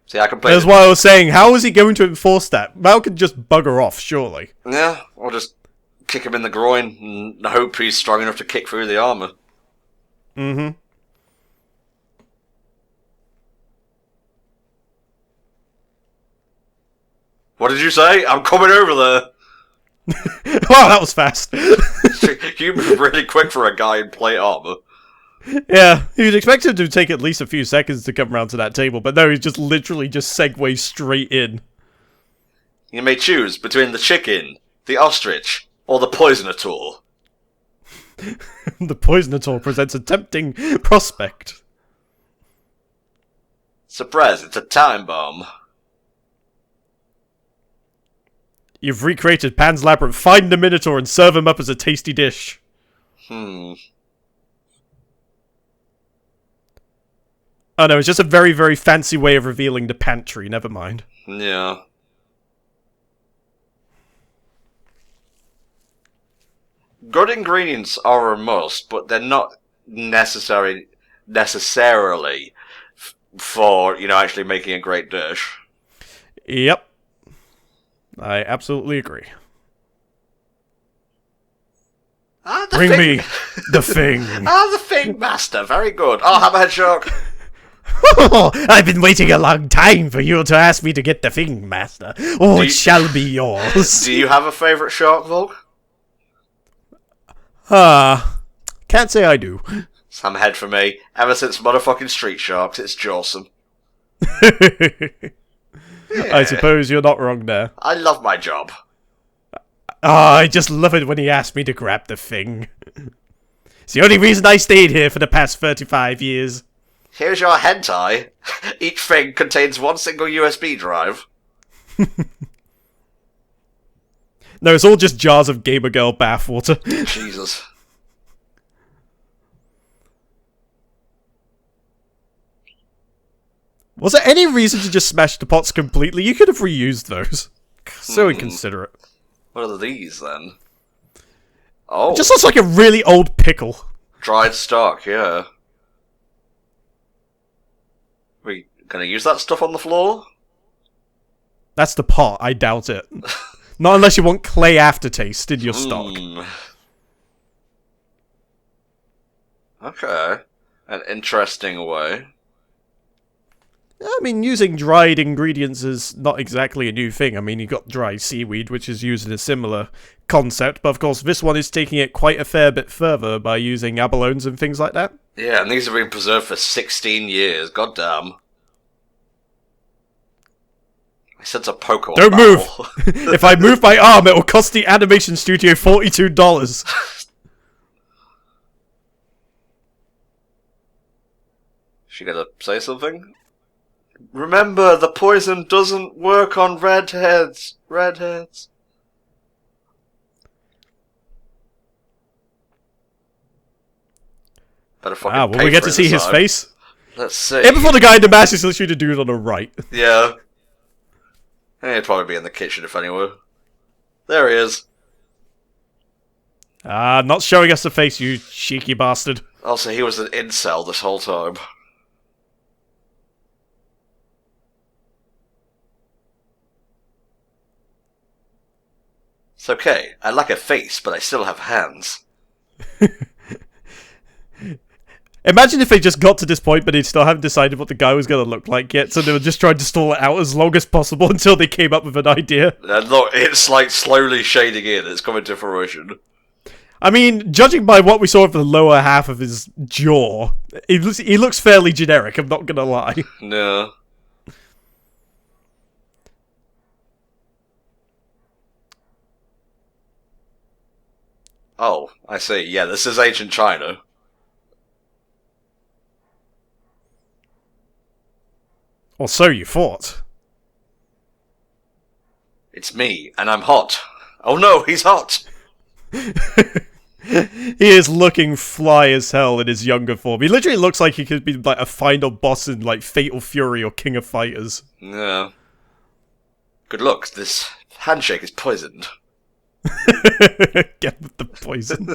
See, I can play. That's why I was saying, how is he going to enforce that? Mal can just bugger off, surely. Yeah, or just kick him in the groin and hope he's strong enough to kick through the armor. Mm-hmm. What did you say? I'm coming over there. Wow, that was fast. You move really quick for a guy in plate armor. Yeah, you'd expect him to take at least a few seconds to come around to that table, but no, he just literally just segues straight in. You may choose between the chicken, the ostrich, or the poisoner tool. The poisoner tool presents a tempting prospect. Surprise, it's a time bomb. You've recreated Pan's Labyrinth. Find the Minotaur and serve him up as a tasty dish. Oh no, it's just a very, very fancy way of revealing the pantry, never mind. Yeah. good ingredients are a must, but they're not necessarily for, actually making a great dish. Yep. I absolutely agree. Bring me the Fing. The Fing Master. Very good. Oh, Hammerhead Shark. I've been waiting a long time for you to ask me to get the Fing, Master. It shall be yours. Do you have a favourite shark, Volk? Can't say I do. Hammerhead for me. Ever since motherfucking Street Sharks, it's Jawsome. Yeah. I suppose you're not wrong there. I love my job. I just love it when he asked me to grab the Fing. It's the only reason I stayed here for the past 35 years. Here's your hentai. Each Fing contains one single USB drive. No, it's all just jars of Gamer Girl bathwater. Jesus. Was there any reason to just smash the pots completely? You could have reused those. So inconsiderate. What are these, then? Oh. It just looks like a really old pickle. Dried stock, yeah. We gonna use that stuff on the floor? That's the pot, I doubt it. Not unless you want clay aftertaste in your stock. Okay. An interesting way. I mean, using dried ingredients is not exactly a new thing. I mean, you got dried seaweed, which is used in a similar concept, but of course this one is taking it quite a fair bit further by using abalones and things like that. Yeah, and these have been preserved for 16 years. God damn. I sense a Pokemon Don't battle. move! If I move my arm, it will cost the animation studio $42. She gonna say something? Remember, the poison doesn't work on redheads. Redheads. Better fucking will we get to see his face? Let's see. Yeah, before the guy in the mask is literally the dude on the right. Yeah. He'd probably be in the kitchen if anywhere. There he is. Not showing us the face, you cheeky bastard. Also, he was an incel this whole time. It's okay. I lack a face, but I still have hands. Imagine if they just got to this point, but they still haven't decided what the guy was going to look like yet, so they were just trying to stall it out as long as possible until they came up with an idea. And look, it's like slowly shading in. It's coming to fruition. I mean, judging by what we saw of the lower half of his jaw, he looks fairly generic, I'm not going to lie. No. Oh, I see. Yeah, this is ancient China. Or so you thought. It's me, and I'm hot. Oh no, he's hot! He is looking fly as hell in his younger form. He literally looks like he could be like a final boss in like Fatal Fury or King of Fighters. Yeah. Good luck, this handshake is poisoned. Get with the poison.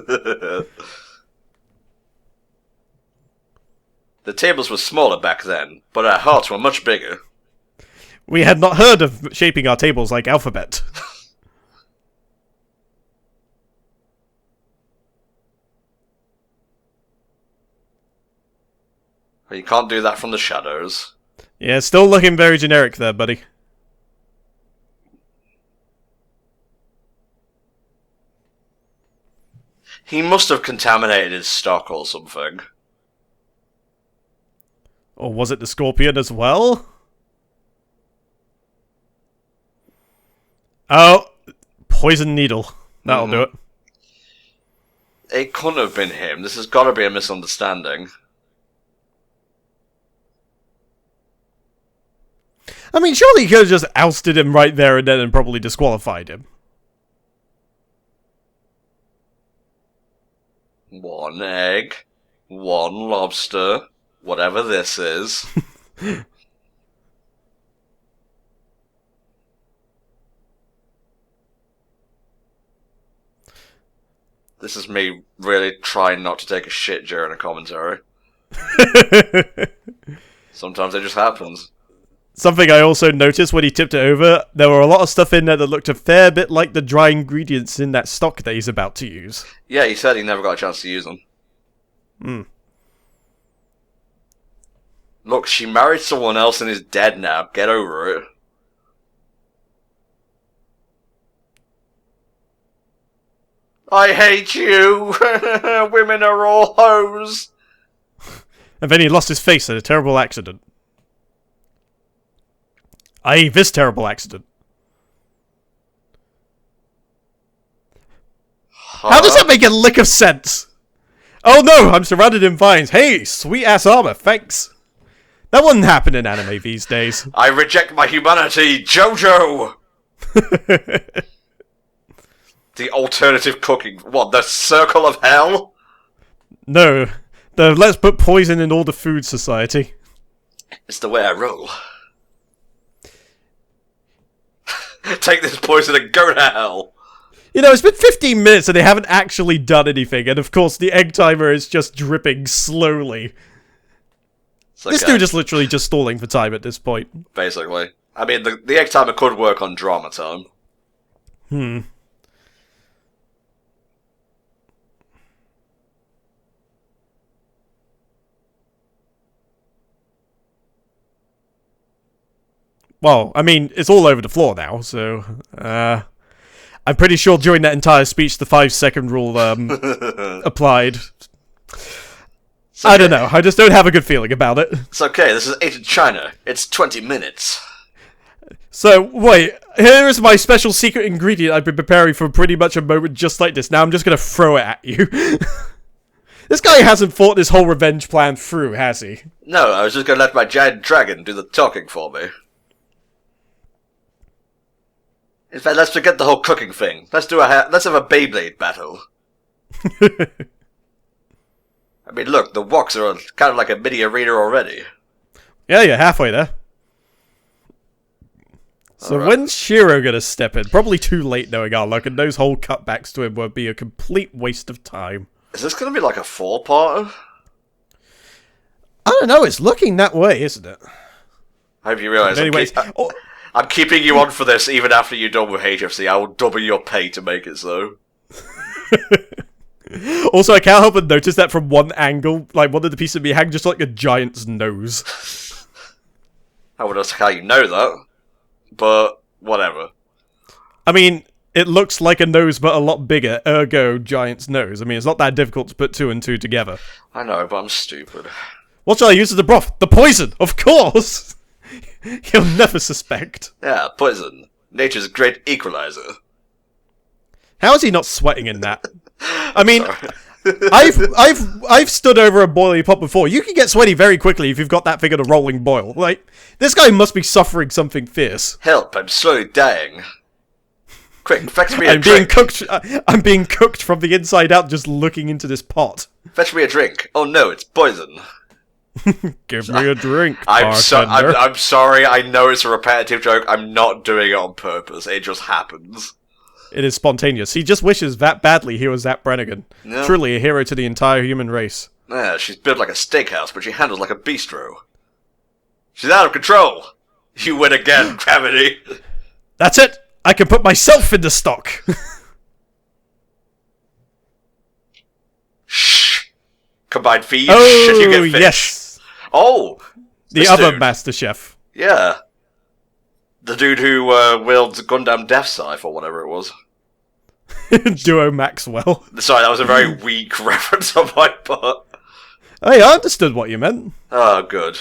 The tables were smaller back then, but our hearts were much bigger. We had not heard of shaping our tables like alphabet. You can't do that from the shadows. Yeah, still looking very generic there, buddy. He must have contaminated his stock or something. Or was it the scorpion as well? Oh, poison needle. That'll do it. It couldn't have been him. This has got to be a misunderstanding. I mean, surely he could have just ousted him right there and then and probably disqualified him. One egg, one lobster, whatever this is. This is me really trying not to take a shit during a commentary. Sometimes it just happens. Something I also noticed when he tipped it over, there were a lot of stuff in there that looked a fair bit like the dry ingredients in that stock that he's about to use. Yeah, he said he never got a chance to use them. Look, she married someone else and is dead now. Get over it. I hate you! Women are all hoes! And then he lost his face in a terrible accident. I.e. this terrible accident. How does that make a lick of sense? Oh no, I'm surrounded in vines. Hey, sweet ass armor, thanks. That wouldn't happen in anime these days. I reject my humanity, JoJo! The alternative cooking. What, the circle of hell? No, the let's put poison in all the food society. It's the way I roll. Take this poison and go to hell. You know, it's been 15 minutes and they haven't actually done anything, and of course the egg timer is just dripping slowly. Okay. This dude is literally just stalling for time at this point. Basically. I mean, the egg timer could work on drama time. Well, I mean, it's all over the floor now, so, I'm pretty sure during that entire speech the 5-second rule, applied. I don't know, I just don't have a good feeling about it. It's okay, this is Ancient China. It's 20 minutes. So, wait, here is my special secret ingredient I've been preparing for pretty much a moment just like this. Now I'm just gonna throw it at you. This guy hasn't thought this whole revenge plan through, has he? No, I was just gonna let my giant dragon do the talking for me. In fact, let's forget the whole cooking thing. Let's have a Beyblade battle. I mean, look, the woks are kind of like a mini arena already. Yeah, you're halfway there. So right. When's Shiro gonna step in? Probably too late knowing our luck, and those whole cutbacks to him would be a complete waste of time. Is this gonna be like a 4-parter? I don't know, it's looking that way, isn't it? I hope you realise I'm keeping you on for this even after you're done with HFC. I will double your pay to make it so. Also, I can't help but notice that from one angle, like one of the pieces of behind just like a giant's nose. I would ask how you know that, but whatever. I mean, it looks like a nose but a lot bigger, ergo giant's nose. I mean, it's not that difficult to put 2 and 2 together. I know, but I'm stupid. What shall I use as the broth? The poison, of course! He'll never suspect. Yeah, poison. Nature's great equalizer. How is he not sweating in that? I mean, I've stood over a boiling pot before. You can get sweaty very quickly if you've got that thing at a rolling boil. Like, this guy must be suffering something fierce. Help, I'm slowly dying. Quick, fetch me a drink. I'm being cooked from the inside out just looking into this pot. Fetch me a drink. Oh no, it's poison. Give me a drink, I'm sorry, I know it's a repetitive joke. I'm not doing it on purpose. It just happens. It is spontaneous. He just wishes that badly he was Zap Brannigan. Yeah. Truly a hero to the entire human race. Yeah, she's built like a steakhouse, but she handles like a bistro. She's out of control. You win again, Gravity. That's it. I can put myself in the stock. Shh. Combined feed. Oh, shit, you get fish. Yes. Oh, the other Master Chef. Yeah. The dude who wields Gundam Death Scythe or whatever it was. Duo Maxwell. Sorry, that was a very weak reference on my part. Hey, I understood what you meant. Oh, good.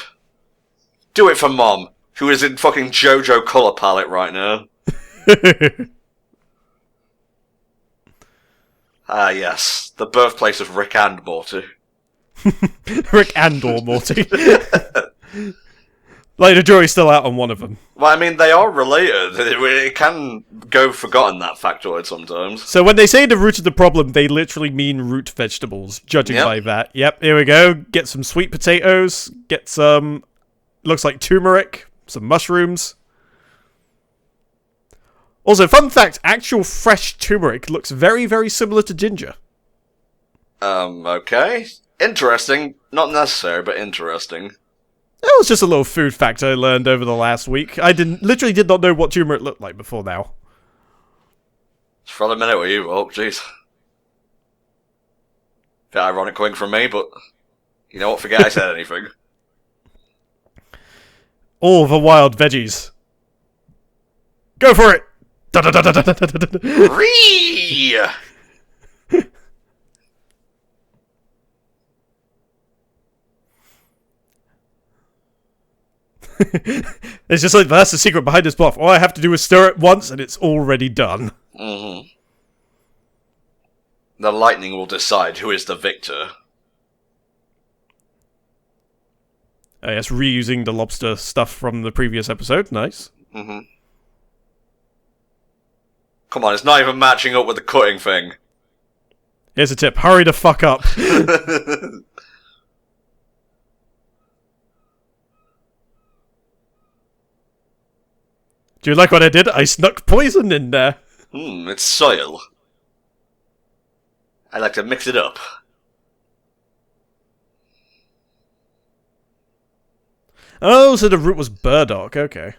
Do it for Mom, who is in fucking JoJo color palette right now. Ah, yes. The birthplace of Rick and Morty. Rick and or Morty. Like, the jury's still out on one of them. Well, I mean, they are related. It can go forgotten, that factoid, sometimes. So when they say the root of the problem, they literally mean root vegetables, judging by that. Yep, here we go. Get some sweet potatoes. Get some... looks like turmeric. Some mushrooms. Also, fun fact, actual fresh turmeric looks very, very similar to ginger. Okay. Interesting. Not necessary, but interesting. That was just a little food fact I learned over the last week. I literally did not know what turmeric looked like before now. It's for a minute with you, oh, jeez. Bit ironic coming from me, but you know what? Forget I said anything. All the wild veggies. Go for it! Ree! It's just like, that's the secret behind this bluff. All I have to do is stir it once and it's already done. Mm-hmm. The lightning will decide who is the victor. Yes, reusing the lobster stuff from the previous episode. Nice. Mm-hmm. Come on, it's not even matching up with the cutting thing. Here's a tip. Hurry the fuck up. Do you like what I did? I snuck poison in there. It's soil. I like to mix it up. Oh, so the root was burdock. Okay.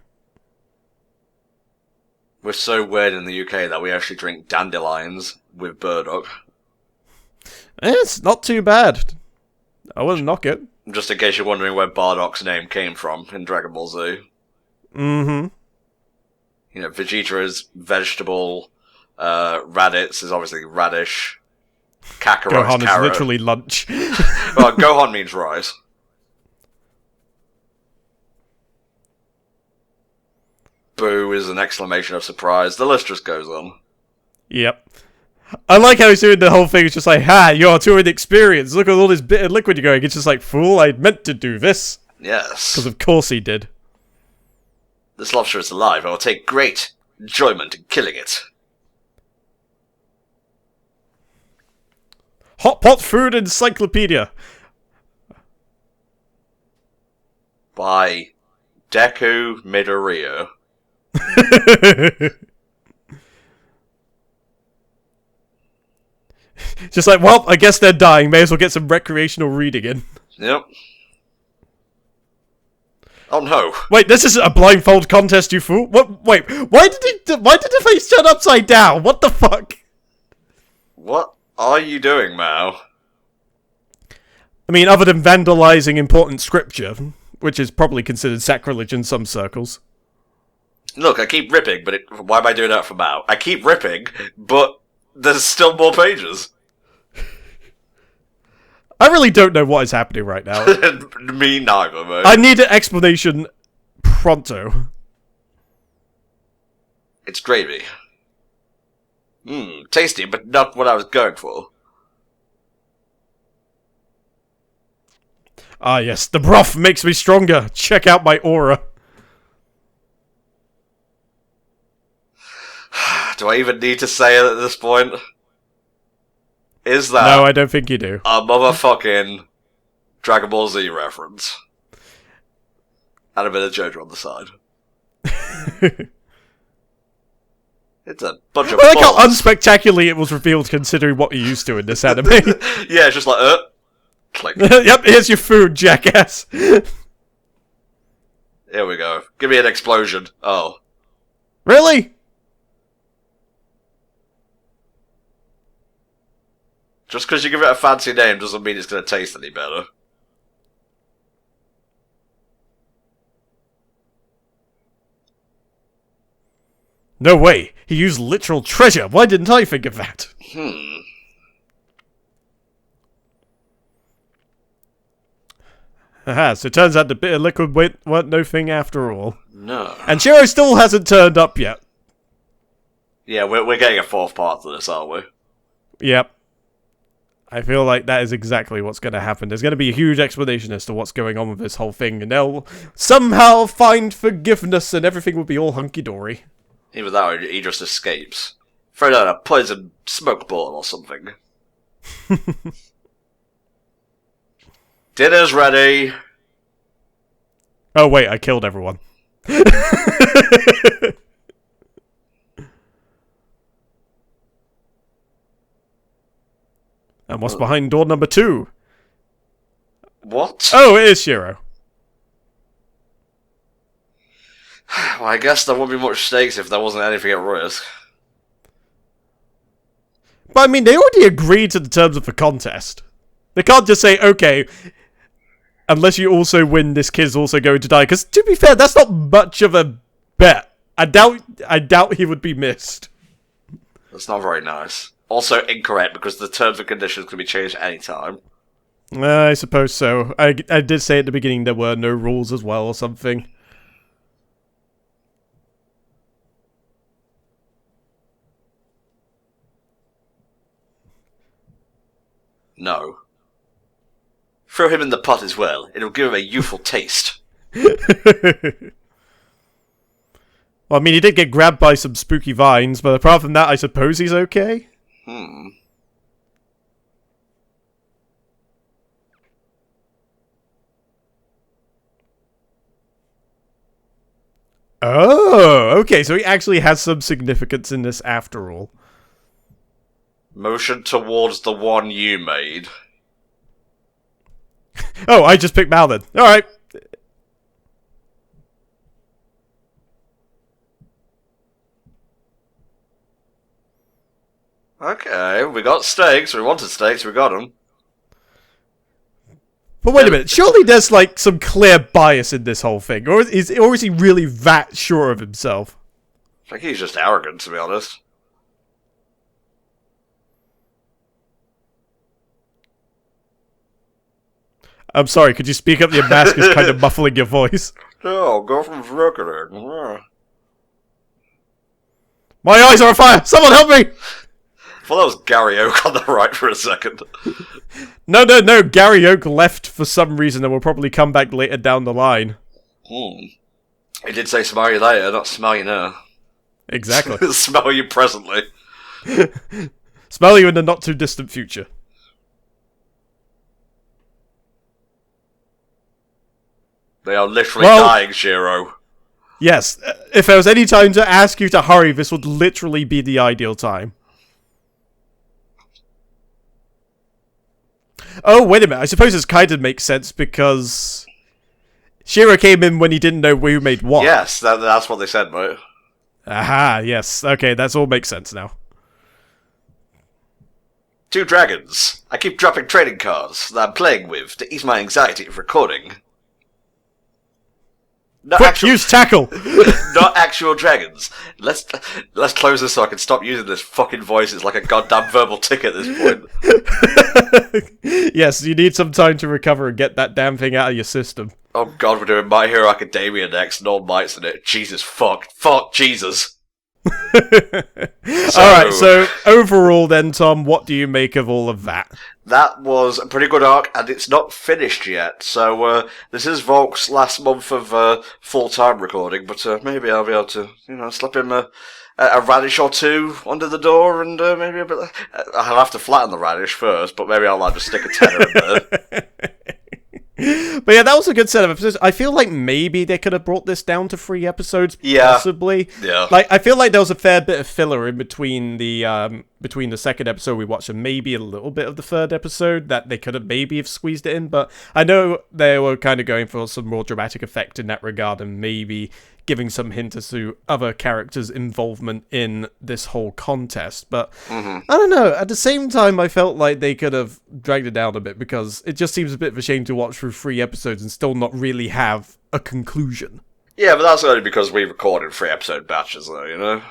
We're so weird in the UK that we actually drink dandelions with burdock. It's not too bad. I wouldn't knock it. Just in case you're wondering where Bardock's name came from in Dragon Ball Z. Mm-hmm. You know, Vegeta is vegetable, Raditz is obviously radish, Kakarot's Gohan carrot. is literally lunch. Well, Gohan means rice. Boo is an exclamation of surprise. The list just goes on. Yep. I like how he's doing the whole thing. It's just like, ha, you're too inexperienced. Look at all this bitter liquid you're going. It's just like, fool, I meant to do this. Yes. Because of course he did. This lobster is alive. I will take great enjoyment in killing it. Hot pot food encyclopedia. By Deku Midoriya. Just like, well, I guess they're dying. May as well get some recreational reading in. Yep. Oh no. Wait, this isn't a blindfold contest, you fool. What? Wait, why did the face turn upside down? What the fuck? What are you doing, Mao? I mean, other than vandalizing important scripture, which is probably considered sacrilege in some circles. Look, I keep ripping, but why am I doing that for Mao? I keep ripping, but there's still more pages. I really don't know what is happening right now. Me neither, mate. I need an explanation pronto. It's gravy. Tasty, but not what I was going for. Ah yes, the broth makes me stronger. Check out my aura. Do I even need to say it at this point? Is that No, I don't think you do. a motherfucking Dragon Ball Z reference? And a bit of JoJo on the side. It's a bunch of I like how balls. unspectacularly it was revealed considering what you're used to in this anime. Yeah, it's just like, click. Yep, here's your food, jackass. Here we go. Give me an explosion. Oh. Really? Just because you give it a fancy name doesn't mean it's going to taste any better. No way. He used literal treasure. Why didn't I think of that? Haha, so it turns out the bitter liquid weren't no thing after all. No. And Shiro still hasn't turned up yet. Yeah, we're getting a fourth part to this, aren't we? Yep. I feel like that is exactly what's going to happen. There's going to be a huge explanation as to what's going on with this whole thing, and they'll somehow find forgiveness and everything will be all hunky-dory. Either that or he just escapes. Throw down a poison smoke ball or something. Dinner's ready. Oh wait, I killed everyone. And what's behind door number 2? What? Oh, it is Shiro. Well, I guess there wouldn't be much stakes if there wasn't anything at risk. But I mean, they already agreed to the terms of the contest. They can't just say, okay, unless you also win, this kid's also going to die. Because, to be fair, that's not much of a bet. I doubt he would be missed. That's not very nice. Also incorrect, because the terms and conditions can be changed at any time. I suppose so. I did say at the beginning there were no rules as well, or something. No. Throw him in the pot as well. It'll give him a youthful taste. Well, I mean, he did get grabbed by some spooky vines, but apart from that, I suppose he's okay? Oh, okay, so he actually has some significance in this after all. Motion towards the one you made. Oh, I just picked Mal then. Alright. Okay, we got stakes. We wanted stakes. We got them. But wait a minute, surely there's like some clear bias in this whole thing, or is he really that sure of himself? I think he's just arrogant, to be honest. I'm sorry, could you speak up? Your mask is kind of muffling your voice. No, go from marketing. My eyes are on fire! Someone help me! I thought that was Gary Oak on the right for a second. No, Gary Oak left for some reason and will probably come back later down the line. He did say smell you later, not smell you now. Exactly. Smell you presently. Smell you in the not-too-distant future. They are literally dying, Shiro. Yes, if there was any time to ask you to hurry, this would literally be the ideal time. Oh, wait a minute. I suppose this kind of makes sense because Shiro came in when he didn't know who made what. Yes, that's what they said, mate. Aha, yes. Okay, that's all makes sense now. 2 dragons. I keep dropping trading cards that I'm playing with to ease my anxiety of recording. Quick, use tackle! Not actual dragons. Let's close this so I can stop using this fucking voice. It's like a goddamn verbal tick at this point. Yes, you need some time to recover and get that damn thing out of your system. Oh god, we're doing My Hero Academia next, no mites in it. Jesus fuck. Fuck Jesus. Alright, so overall then, Tom, what do you make of all of that? That was a pretty good arc, and it's not finished yet. So this is Volk's last month of full-time recording, but maybe I'll be able to, slip him a radish or 2 under the door, and maybe a bit. I'll have to flatten the radish first, but maybe I'll just stick a tenner in there. But yeah, that was a good set of episodes. I feel like maybe they could have brought this down to 3 episodes, possibly. Yeah. Like, I feel like there was a fair bit of filler in between the second episode we watched and maybe a little bit of the third episode that they could have maybe have squeezed it in. But I know they were kind of going for some more dramatic effect in that regard and maybe giving some hint as to other characters' involvement in this whole contest. But I don't know. At the same time, I felt like they could have dragged it down a bit because it just seems a bit of a shame to watch through 3 episodes and still not really have a conclusion. Yeah, but that's only because we recorded 3-episode batches, though,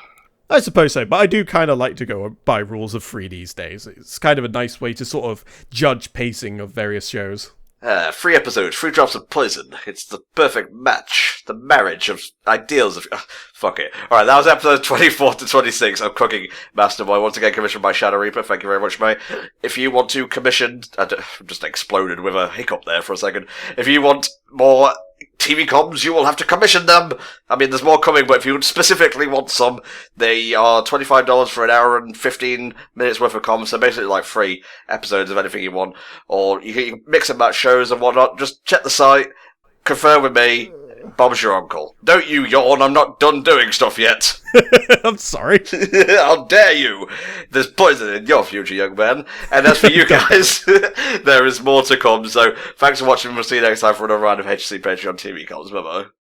I suppose so, but I do kind of like to go by rules of 3 these days. It's kind of a nice way to sort of judge pacing of various shows. 3 episodes, 3 drops of poison. It's the perfect match. The marriage of ideals of... fuck it. Alright, that was episode 24 to 26 of Cooking Master Boy. Once again, commissioned by Shadow Reaper. Thank you very much, mate. If you want to commission... I just exploded with a hiccup there for a second. If you want more TV comms, you will have to commission them. I mean, there's more coming, but if you specifically want some, they are $25 for an hour and 15 minutes worth of comms, so basically like 3 episodes of anything you want, or you can mix and match shows and whatnot. Just check the site, confirm with me, Bob's your uncle. Don't you yawn, I'm not done doing stuff yet. I'm sorry. How dare you? There's poison in your future, young man. And as for you guys, there is more to come. So thanks for watching. We'll see you next time for another round of HC Patreon TV comms. Bye-bye.